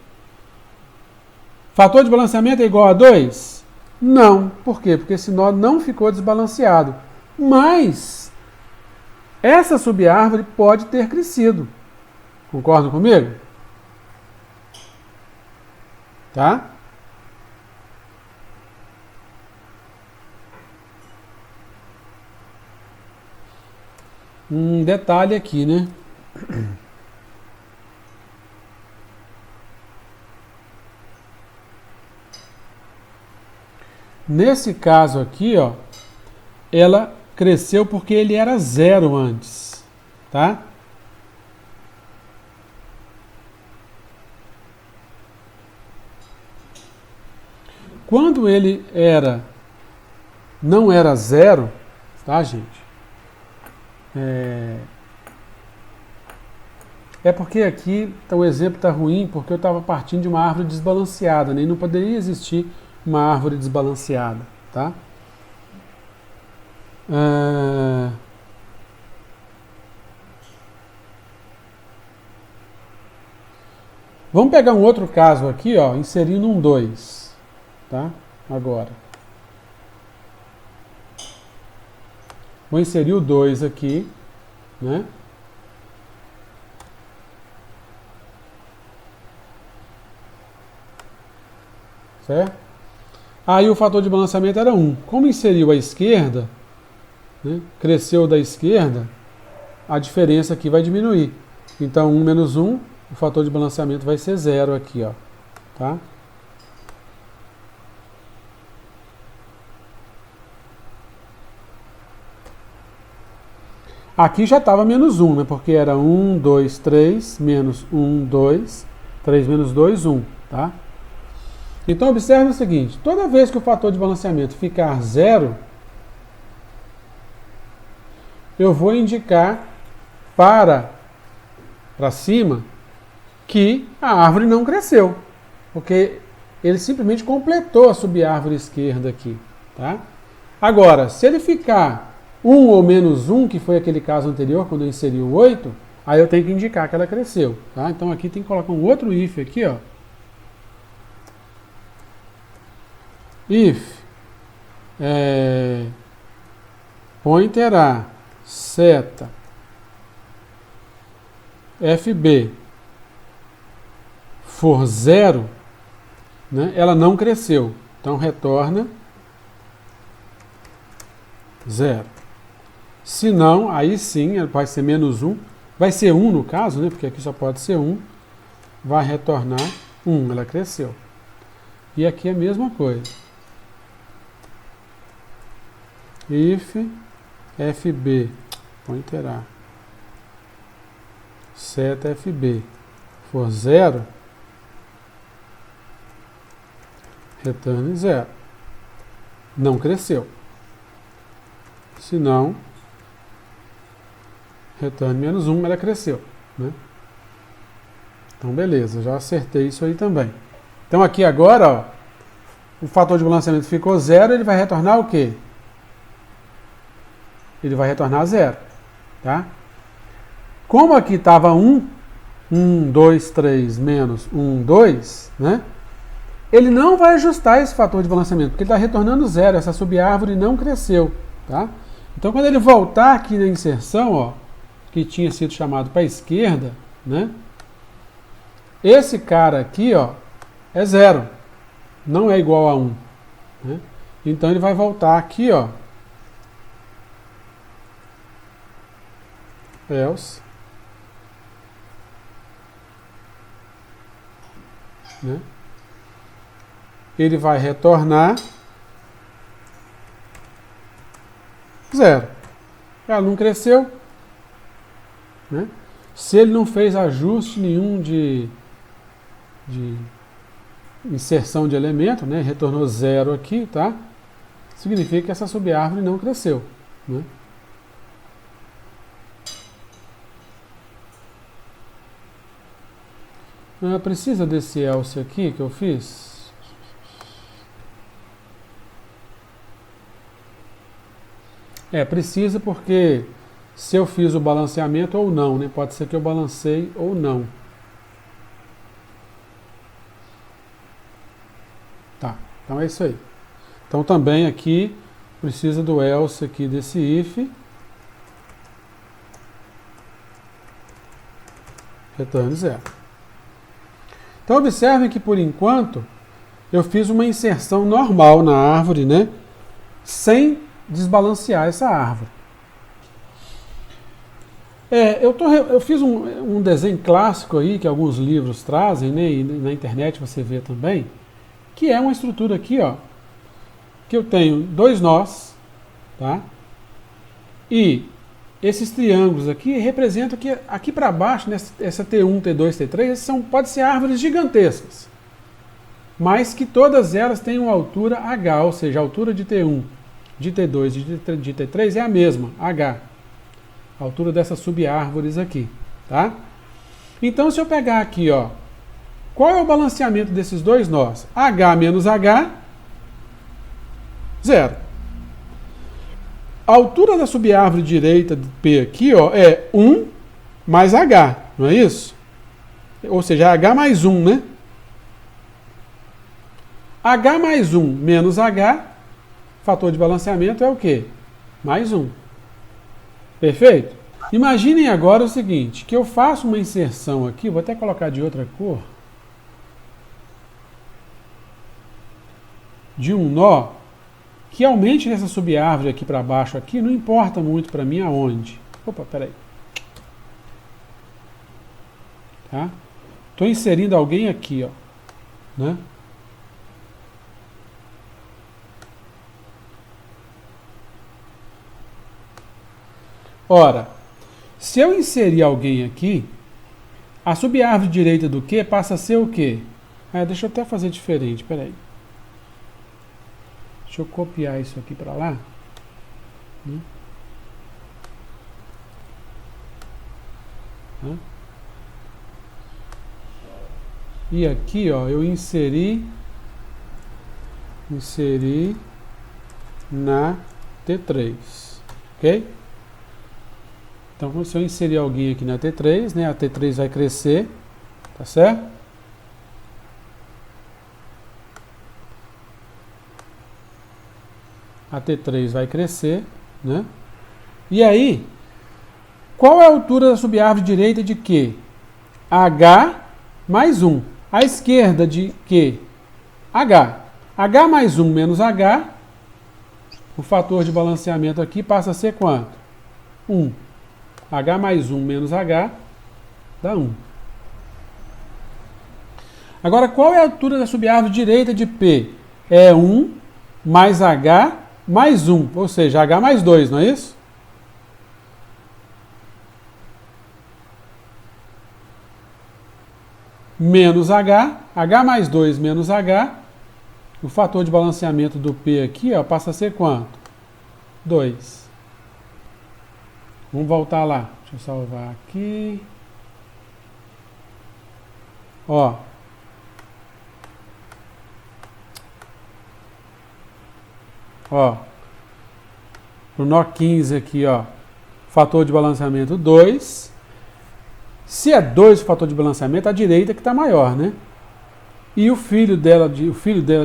fator de balanceamento é igual a 2? Não. Por quê? Porque esse nó não ficou desbalanceado. Mas, essa subárvore pode ter crescido. Concordam comigo? Tá? Um detalhe aqui, né? Nesse caso aqui, ó, ela cresceu porque ele era 0 antes, tá? Quando ele não era 0, tá, gente? É porque aqui o exemplo está ruim, porque eu estava partindo de uma árvore desbalanceada, né? E não poderia existir uma árvore desbalanceada, tá? Vamos pegar um outro caso aqui, ó, inserindo um 2, tá? Agora. Vou inserir o 2 aqui, né? Certo? Aí o fator de balanceamento era 1. Como inseriu à esquerda, né, cresceu da esquerda, a diferença aqui vai diminuir. Então 1 menos 1, o fator de balanceamento vai ser 0 aqui, ó. Tá? Aqui já estava menos 1, né? Porque era 1, 2, 3, menos 1, 2, 3 menos 2, 1, tá? Então observe o seguinte, toda vez que o fator de balanceamento ficar 0, eu vou indicar para cima que a árvore não cresceu, porque ele simplesmente completou a subárvore esquerda aqui, tá? Agora, se ele ficar 1 ou menos 1, que foi aquele caso anterior, quando eu inseri o 8, aí eu tenho que indicar que ela cresceu, tá? Então aqui tem que colocar um outro if aqui, ó. If pointer a seta fb for 0, né, ela não cresceu. Então retorna 0. Se não, aí sim, vai ser menos 1. Vai ser 1 no caso, né, porque aqui só pode ser 1. Vai retornar 1, ela cresceu. E aqui é a mesma coisa. If fb pointer a seta fb for 0, retorne 0. Não cresceu. Se não, retorne menos 1, ela cresceu, né? Então beleza, já acertei isso aí também. Então aqui agora, ó, o fator de balanceamento ficou 0, ele vai retornar o quê? Ele vai retornar 0, tá? Como aqui estava 1, 1, 2, 3, menos 1, 2, né? Ele não vai ajustar esse fator de balanceamento, porque ele está retornando 0, essa subárvore não cresceu, tá? Então quando ele voltar aqui na inserção, ó, que tinha sido chamado para a esquerda, né? Esse cara aqui, ó, é 0, não é igual a 1, né? Então ele vai voltar aqui, ó, else, né? Ele vai retornar Zero. Ela não cresceu, né? Se ele não fez ajuste nenhum de inserção de elemento, né? Retornou zero aqui, tá? Significa que essa subárvore não cresceu, né? Precisa desse else aqui que eu fiz? Precisa porque se eu fiz o balanceamento ou não, né? Pode ser que eu balancei ou não. Tá, então é isso aí. Então também aqui precisa do else aqui desse if. Retorne zero. Então observem que por enquanto eu fiz uma inserção normal na árvore, né? Sem desbalancear essa árvore. Eu fiz um desenho clássico aí, que alguns livros trazem, né? E na internet você vê também, que é uma estrutura aqui, ó, que eu tenho dois nós, tá? E esses triângulos aqui representam que aqui para baixo, essa T1, T2, T3, pode ser árvores gigantescas, mas que todas elas têm uma altura H, ou seja, a altura de T1, de T2 e de T3 é a mesma, H. A altura dessas subárvores aqui, tá? Então, se eu pegar aqui, ó, qual é o balanceamento desses dois nós? H menos H, zero. A altura da subárvore direita de P aqui, ó, é 1 mais H, não é isso? Ou seja, H mais 1, né? H mais 1 menos H, fator de balanceamento é o quê? Mais 1. Perfeito? Imaginem agora o seguinte, que eu faço uma inserção aqui, vou até colocar de outra cor, de um nó, que aumente nessa subárvore aqui para baixo aqui, não importa muito para mim aonde. Opa, peraí. Tá? Estou inserindo alguém aqui, ó, né? Ora, se eu inserir alguém aqui, a subárvore direita do Q passa a ser o quê? Deixa eu até fazer diferente, peraí. Deixa eu copiar isso aqui para lá. E aqui, ó, eu inseri na T3, ok? Então, se eu inserir alguém aqui na T3, né, a T3 vai crescer, tá certo? A T3 vai crescer, né? E aí, qual é a altura da subárvore direita de Q? H mais 1. A esquerda de Q? H. H mais 1 menos H, o fator de balanceamento aqui passa a ser quanto? 1. H mais 1 menos H dá 1. Agora, qual é a altura da subárvore direita de P? É 1 mais H mais 1, ou seja, H mais 2, não é isso? Menos H, H mais 2 menos H, o fator de balanceamento do P aqui, ó, passa a ser quanto? 2. Vamos voltar lá. Deixa eu salvar aqui. Ó. Ó. Pro nó 15 aqui, ó. Fator de balanceamento 2. Se é 2 o fator de balanceamento, a direita que está maior, né? E o filho dela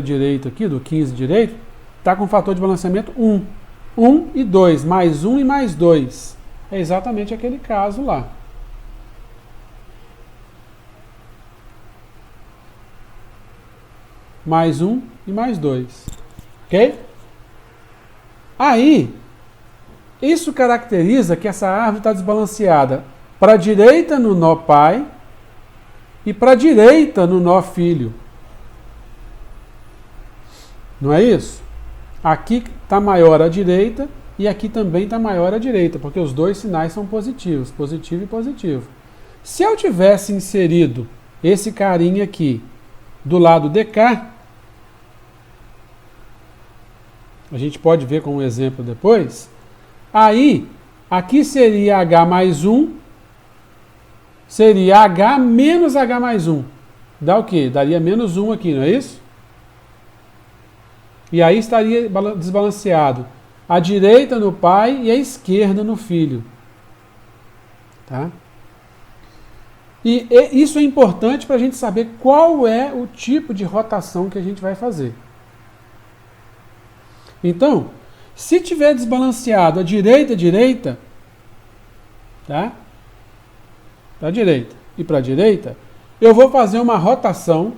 direito aqui, do 15 direito, está com fator de balanceamento 1. 1 e 2, mais 1 e mais 2. É exatamente aquele caso lá. Mais 1 e mais 2. Ok? Aí, isso caracteriza que essa árvore está desbalanceada para a direita no nó pai e para a direita no nó filho. Não é isso? Aqui está maior a direita e aqui também está maior à direita, porque os dois sinais são positivos, positivo e positivo. Se eu tivesse inserido esse carinha aqui do lado de cá, a gente pode ver com um exemplo depois, aí aqui seria H mais 1, seria H menos H mais 1. Dá o quê? Daria menos 1 aqui, não é isso? E aí estaria desbalanceado a direita no pai e a esquerda no filho. Tá? E isso é importante para a gente saber qual é o tipo de rotação que a gente vai fazer. Então, se tiver desbalanceado a direita, tá? Para a direita e para a direita, eu vou fazer uma rotação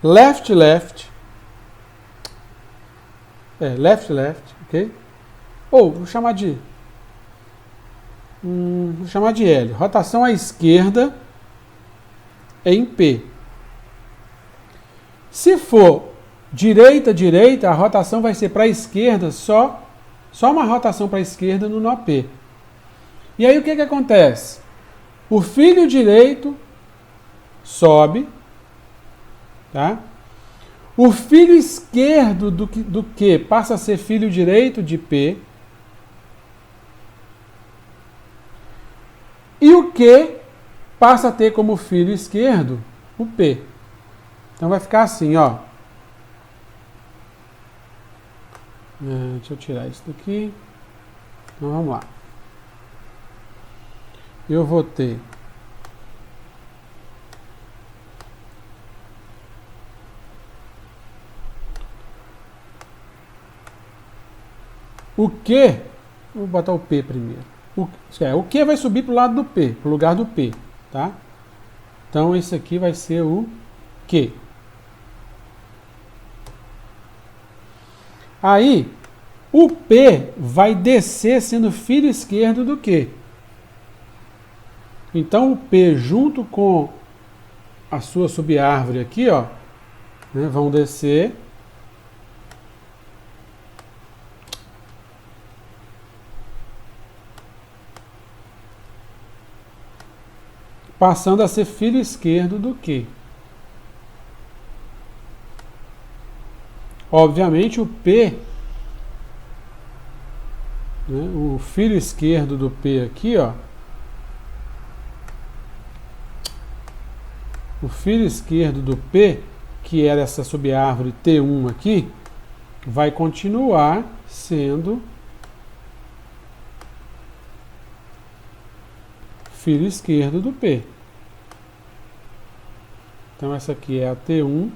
left, ok? Ou vou chamar de L, rotação à esquerda em P. Se for direita, a rotação vai ser para a esquerda, só uma rotação para a esquerda no nó P. E aí o que acontece? O filho direito sobe, tá? O filho esquerdo do Q passa a ser filho direito de P. E o Q passa a ter como filho esquerdo o P. Então vai ficar assim, ó. Deixa eu tirar isso daqui. Então vamos lá. Eu vou ter o Q, vou botar o P primeiro. O Q vai subir para o lado do P, para o lugar do P, tá? Então esse aqui vai ser o Q. Aí, o P vai descer sendo filho esquerdo do Q. Então o P junto com a sua subárvore aqui, ó, né, vão descer. Passando a ser filho esquerdo do Q. Obviamente o P, né, o filho esquerdo do P aqui, ó, o filho esquerdo do P, que era essa subárvore T1 aqui, vai continuar sendo filho esquerdo do P. Então essa aqui é a T1,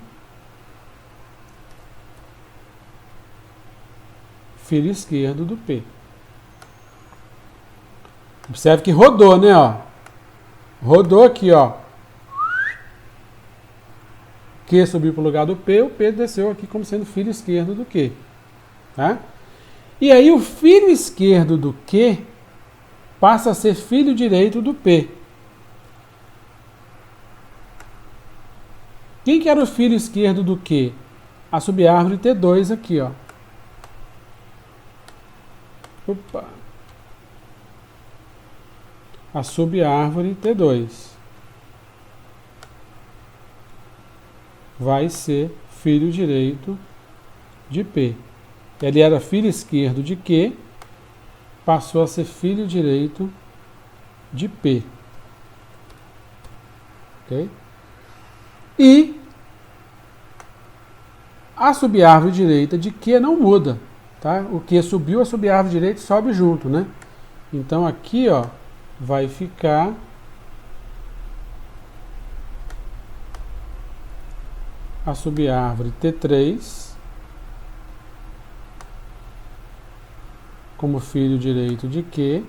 filho esquerdo do P. Observe que rodou, né, ó? Rodou aqui, ó. Q subiu para o lugar do P, o P desceu aqui como sendo filho esquerdo do Q. Tá? E aí o filho esquerdo do Q passa a ser filho direito do P. Quem que era o filho esquerdo do Q? A subárvore T2 aqui, ó. Opa. A subárvore T2 vai ser filho direito de P. Ele era filho esquerdo de Q, passou a ser filho direito de P. Ok? E a subárvore direita de Q não muda. Tá? O Q subiu, a subárvore direita sobe junto, né? Então aqui, ó, vai ficar a subárvore T3 como filho direito de Q,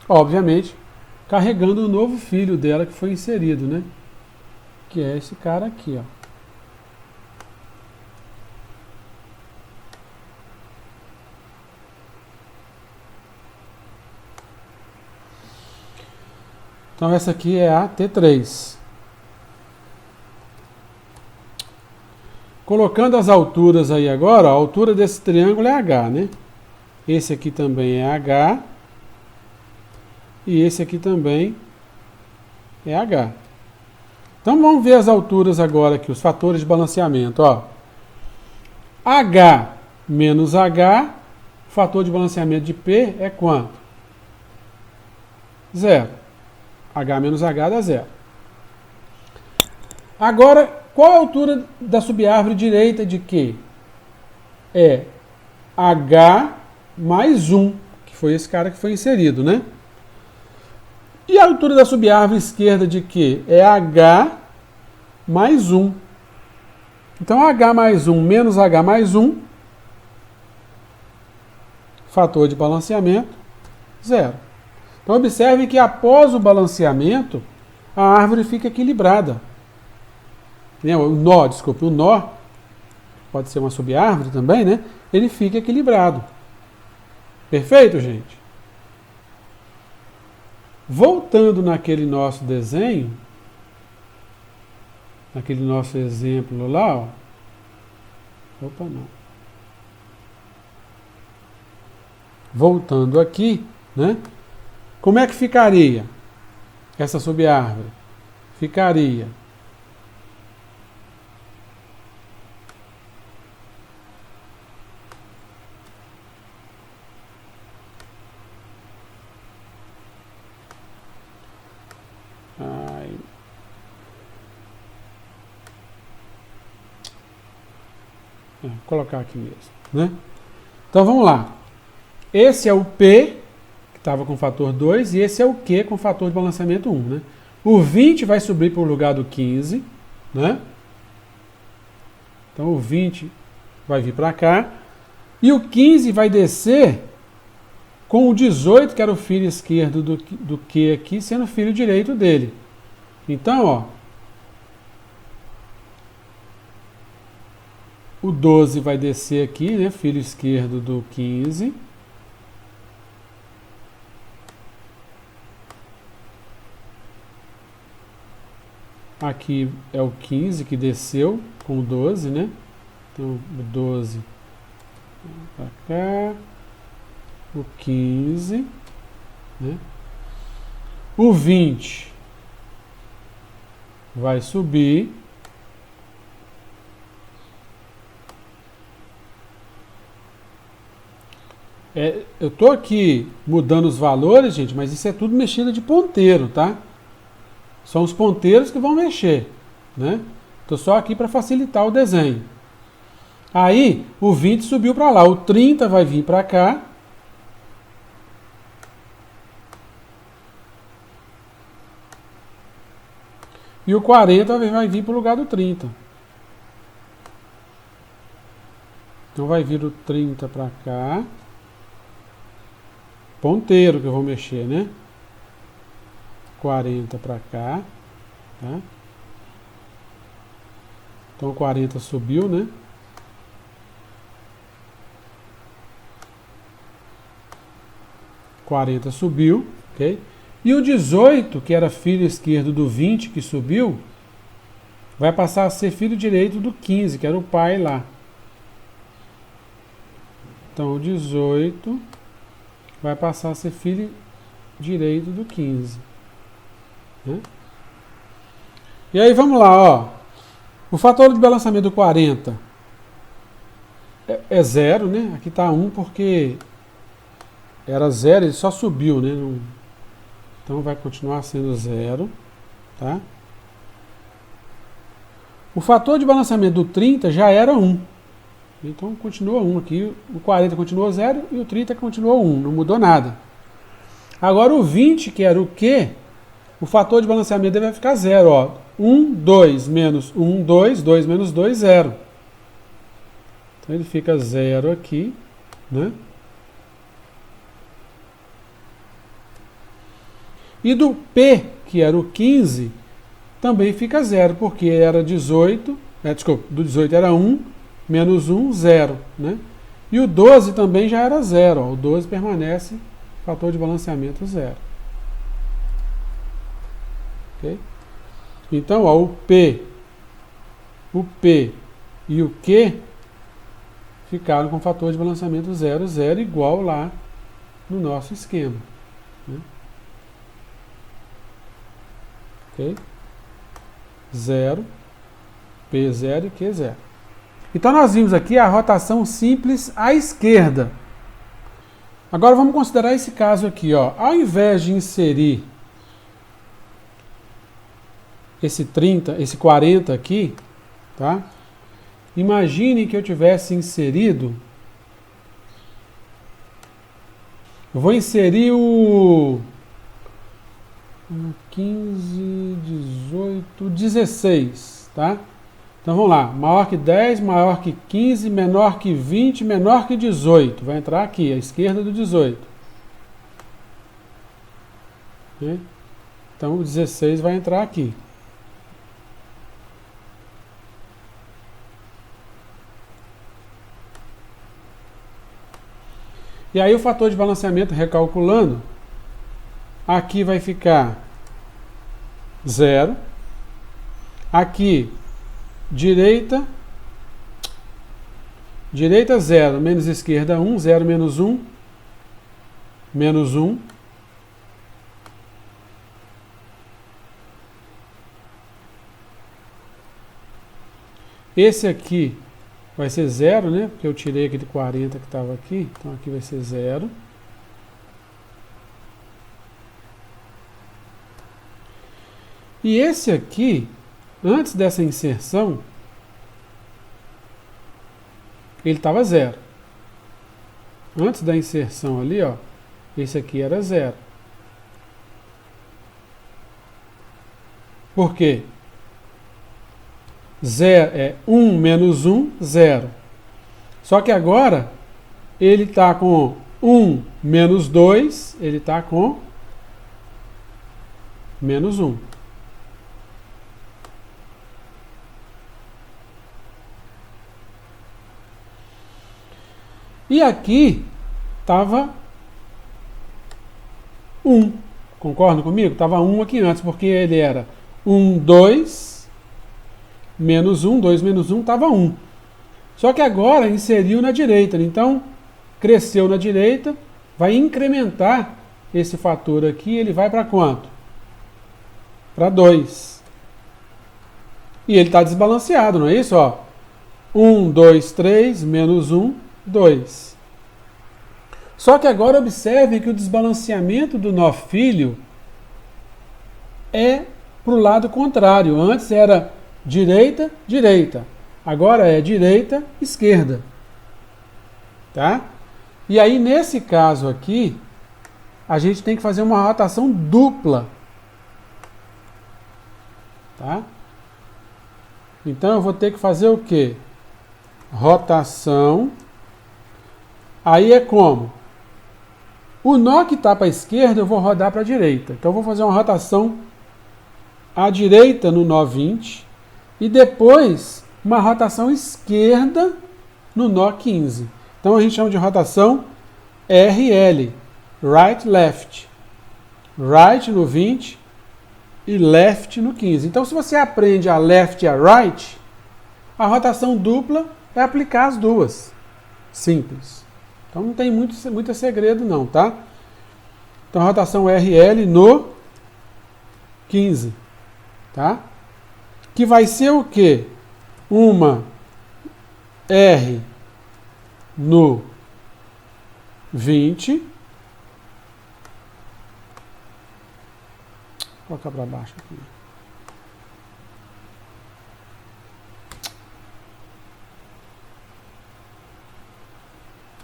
obviamente carregando o novo filho dela que foi inserido, né? Que é esse cara aqui, ó. Então essa aqui é a T3. colocando as alturas aí agora, ó, a altura desse triângulo é H, né? Esse aqui também é H. E esse aqui também é H. Então vamos ver as alturas agora aqui, os fatores de balanceamento. Ó. H menos H, o fator de balanceamento de P é quanto? 0. H menos H dá 0. Agora, qual a altura da subárvore direita de Q? É H mais 1, que foi esse cara que foi inserido, né? E a altura da subárvore esquerda de Q? É H mais 1. Então, H mais 1 menos H mais 1, fator de balanceamento, 0. Então, observe que após o balanceamento, a árvore fica equilibrada. O nó, pode ser uma subárvore também, né? Ele fica equilibrado. Perfeito, gente? Voltando naquele nosso desenho, naquele nosso exemplo lá, ó. Opa, não. Voltando aqui, né? Como é que ficaria essa subárvore? Ficaria vou colocar aqui mesmo, né? Então vamos lá. Esse é o P, que estava com fator 2, e esse é o Q com fator de balanceamento 1, né? O 20 vai subir para o lugar do 15, né? Então o 20 vai vir para cá. E o 15 vai descer com o 18, que era o filho esquerdo do Q aqui, sendo o filho direito dele. Então, ó, o 12 vai descer aqui, né? Filho esquerdo do 15. Aqui é o 15 que desceu com o 12, né? Então, o 12 para cá. O 15, né? O 20 vai subir. Eu estou aqui mudando os valores, gente, mas isso é tudo mexida de ponteiro, tá? São os ponteiros que vão mexer, né? Estou só aqui para facilitar o desenho. Aí, o 20 subiu para lá, o 30 vai vir para cá. E o 40 vai vir para o lugar do 30. Então vai vir o 30 para cá. Ponteiro que eu vou mexer, né? 40 para cá. Tá? Então o 40 subiu, né? O 40 subiu, ok? E o 18, que era filho esquerdo do 20, que subiu, vai passar a ser filho direito do 15, que era o pai lá. Então, o 18 vai passar a ser filho direito do 15. Né? E aí, vamos lá, ó. O fator de balanceamento do 40 é 0, né? Aqui está 1 porque era 0, ele só subiu, né? Então vai continuar sendo 0, tá? O fator de balanceamento do 30 já era 1. Então continua 1 aqui, o 40 continuou 0 e o 30 continuou 1, não mudou nada. Agora o 20, que era o Q, o fator de balanceamento dele vai ficar 0, ó. 1, 2 menos 1, 2, 2 menos 2, 0. Então ele fica 0 aqui, né? E do P, que era o 15, também fica 0, porque era 18, desculpa, do 18 era 1, menos 1, 0, né? E o 12 também já era 0, ó, o 12 permanece, fator de balanceamento 0. Ok? Então, ó, o P e o Q ficaram com o fator de balanceamento 0, 0, igual lá no nosso esquema. Né? Ok? 0, P0 e Q0. Então nós vimos aqui a rotação simples à esquerda. Agora vamos considerar esse caso aqui, ó. Ao invés de inserir esse 30, esse 40 aqui, tá? Imagine que eu tivesse inserido, eu vou inserir o 15, 18, 16, tá? Então vamos lá, maior que 10, maior que 15, menor que 20, menor que 18. Vai entrar aqui, à esquerda do 18. Né? Então o 16 vai entrar aqui. E aí o fator de balanceamento, recalculando, aqui vai ficar 0. Aqui, direita 0, menos esquerda 1, 0 menos 1, menos 1. Esse aqui vai ser 0, né? Porque eu tirei aquele 40 que estava aqui. Então aqui vai ser 0. E esse aqui, antes dessa inserção, ele estava 0. Antes da inserção ali, ó, esse aqui era 0. Por quê? 0 é 1 menos 1, 0. Só que agora, ele está com 1 menos 2, ele está com menos 1. E aqui estava 1. Concordam comigo? Estava 1 aqui antes, porque ele era 1, 2, menos 1, 2 menos 1, estava 1. Só que agora inseriu na direita. Então, cresceu na direita, vai incrementar esse fator aqui, ele vai para quanto? Para 2. E ele está desbalanceado, não é isso? Ó, 1, 2, 3, menos 1, 2. Só que agora observem que o desbalanceamento do nó filho é para o lado contrário. Antes era direita, direita. Agora é direita, esquerda. Tá? E aí, nesse caso aqui, a gente tem que fazer uma rotação dupla. Tá? Então, eu vou ter que fazer o quê? Rotação. Aí é como? O nó que está para a esquerda, eu vou rodar para a direita. Então, eu vou fazer uma rotação à direita no nó 20 e depois uma rotação esquerda no nó 15. Então, a gente chama de rotação RL, right, left. Right no 20 e left no 15. Então, se você aprende a left e a right, a rotação dupla é aplicar as duas. Simples. Então não tem muito segredo não, tá? Então rotação RL no 15, tá? Que vai ser o quê? Uma R no 20. Vou colocar para baixo aqui.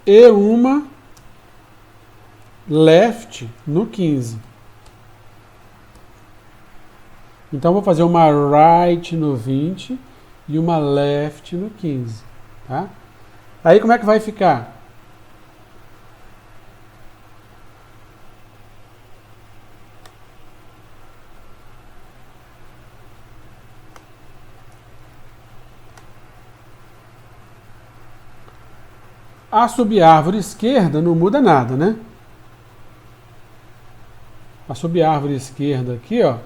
E uma left no 15. Então, vou fazer uma right no 20 e uma left no 15. Tá? Aí, como é que vai ficar? A subárvore esquerda não muda nada, né? A subárvore esquerda aqui, ó,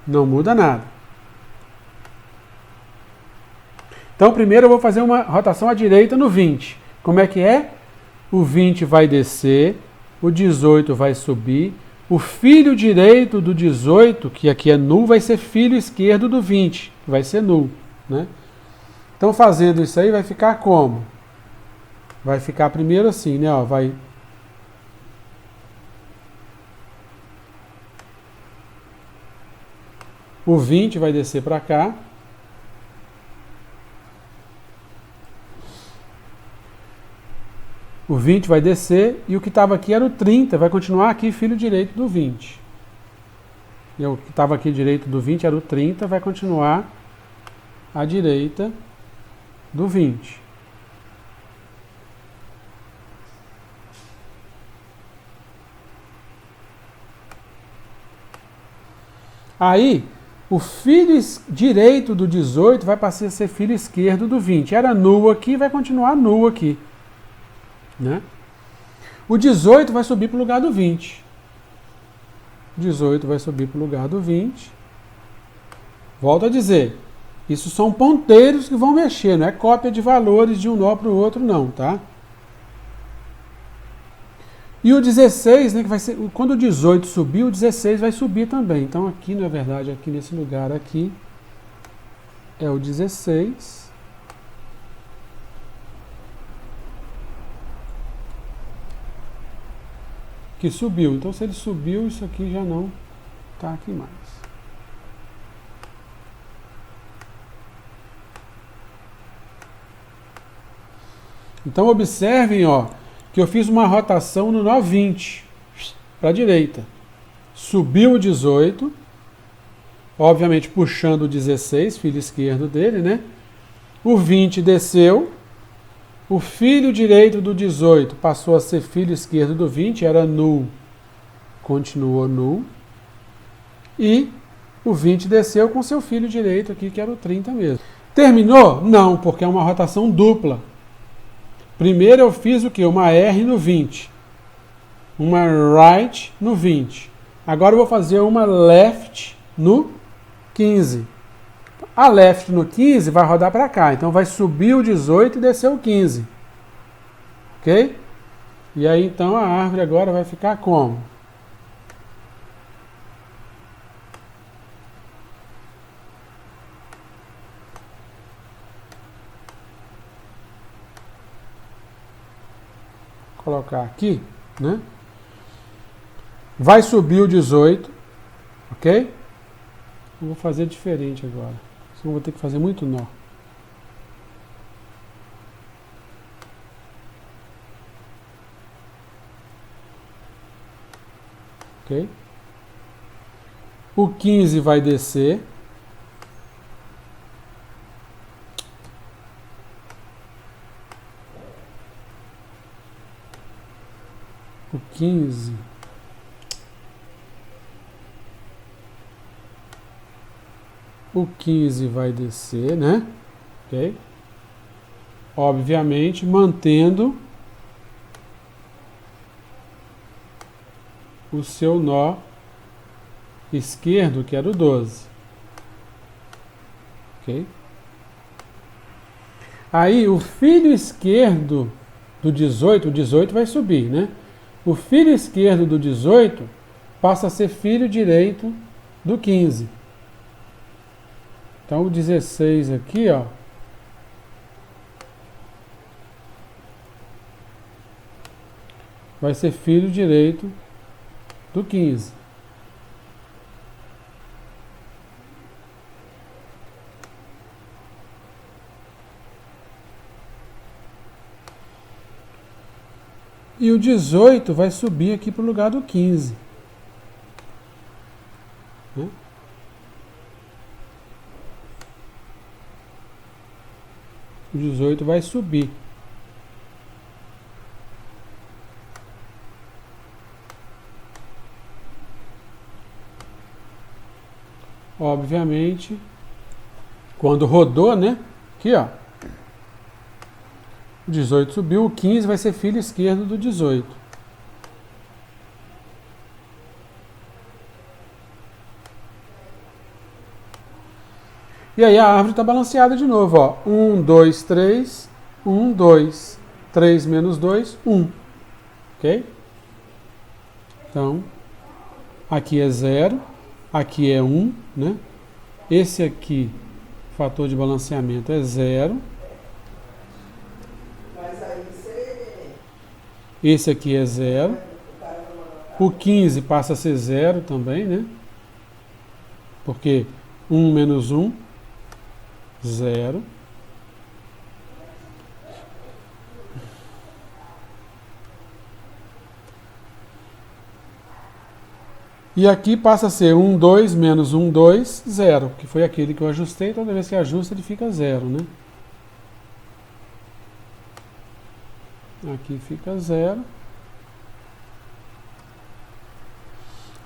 não muda nada. Então, primeiro eu vou fazer uma rotação à direita no 20. Como é que é? O 20 vai descer, o 18 vai subir, o filho direito do 18, que aqui é null, vai ser filho esquerdo do 20, que vai ser null, né? Então, fazendo isso aí, vai ficar como? Vai ficar primeiro assim, né? Ó, vai... O 20 vai descer para cá. O 20 vai descer e o que estava aqui era o 30, vai continuar aqui filho direito do 20. E o que estava aqui direito do 20 era o 30, vai continuar à direita do 20. Aí, o filho direito do 18 vai passar a ser filho esquerdo do 20. Era null aqui, vai continuar null aqui. Né? O 18 vai subir para o lugar do 20. 18 vai subir para o lugar do 20. Volto a dizer, isso são ponteiros que vão mexer, não é cópia de valores de um nó para o outro não, tá? E o 16, né, que vai ser, quando o 18 subir, o 16 vai subir também. Então aqui, na verdade, aqui nesse lugar aqui, é o 16. Que subiu. Então, se ele subiu, isso aqui já não está aqui mais. Então, observem, ó, que eu fiz uma rotação no nó 20 para a direita. Subiu o 18, obviamente puxando o 16, filho esquerdo dele, né? O 20 desceu. O filho direito do 18 passou a ser filho esquerdo do 20, era null, continuou null. E o 20 desceu com seu filho direito aqui, que era o 30 mesmo. Terminou? Não, porque é uma rotação dupla. Primeiro eu fiz o quê? Uma R no 20. Uma right no 20. Agora eu vou fazer uma left no 15. A left no 15 vai rodar para cá, então vai subir o 18 e descer o 15. Ok? E aí então a árvore agora vai ficar como? Vou colocar aqui, né? Vai subir o 18, ok? Eu vou fazer diferente agora. Senão vou ter que fazer muito nó. Ok? O 15 vai descer. O 15. O 15 vai descer, né? Ok? Obviamente, mantendo o seu nó esquerdo, que era o 12. Ok? Aí, o filho esquerdo do 18, o 18 vai subir, né? O filho esquerdo do 18 passa a ser filho direito do 15. Então, o 16 aqui, ó, vai ser filho direito do 15. E o 18 vai subir aqui para o lugar do 15. Né? O 18 vai subir. Obviamente, quando rodou, né? Aqui, ó. O 18 subiu, o 15 vai ser filho esquerdo do 18. E aí a árvore está balanceada de novo, ó. 1, 2, 3, 1, 2, 3 menos 2, 1. Ok? Então, aqui é 0, aqui é 1, né? Esse aqui, fator de balanceamento é 0. Esse aqui é 0. O 15 passa a ser 0 também, né? Porque 1 menos 1, 0. E aqui passa a ser 1, 2 menos 1, 2, 0, que foi aquele que eu ajustei. Toda vez que ajusta ele fica 0, né? Aqui fica 0.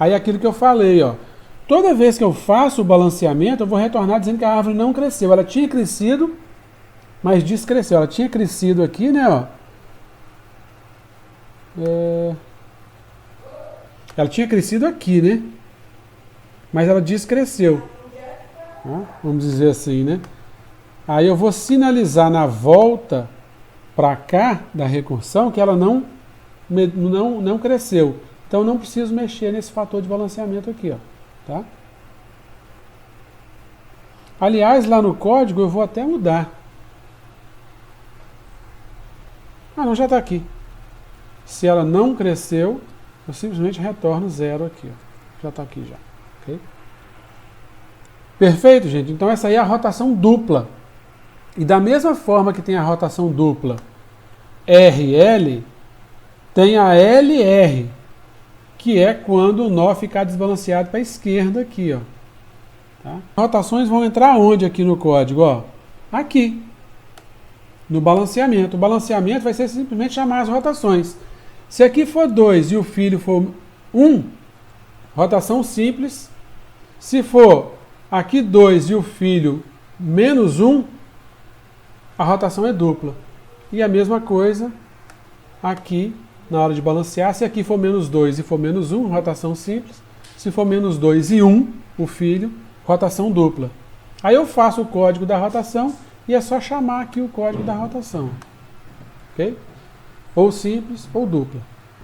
Aí aquilo que eu falei, ó. Toda vez que eu faço o balanceamento, eu vou retornar dizendo que a árvore não cresceu. Ela tinha crescido, mas descresceu. Ela tinha crescido aqui, né, ó. Ela tinha crescido aqui, né? Mas ela descresceu. Vamos dizer assim, né? Aí eu vou sinalizar na volta para cá da recursão que ela não cresceu. Então eu não preciso mexer nesse fator de balanceamento aqui, ó. Tá? Aliás, lá no código eu vou até mudar. Ah, não, já está aqui. Se ela não cresceu, eu simplesmente retorno 0 aqui, ó. Já está aqui já. Okay? Perfeito, gente? Então essa aí é a rotação dupla. E da mesma forma que tem a rotação dupla RL, tem a LR, que é quando o nó ficar desbalanceado para a esquerda aqui, ó. Tá? Rotações vão entrar onde aqui no código? Ó? Aqui, no balanceamento. O balanceamento vai ser simplesmente chamar as rotações. Se aqui for 2 e o filho for 1, rotação simples. Se for aqui 2 e o filho menos 1, a rotação é dupla. E a mesma coisa aqui na hora de balancear. Se aqui for menos 2 e for menos 1, rotação simples. Se for menos 2 e 1, o filho, rotação dupla. Aí eu faço o código da rotação e é só chamar aqui o código da rotação. Ok? Ou simples ou dupla.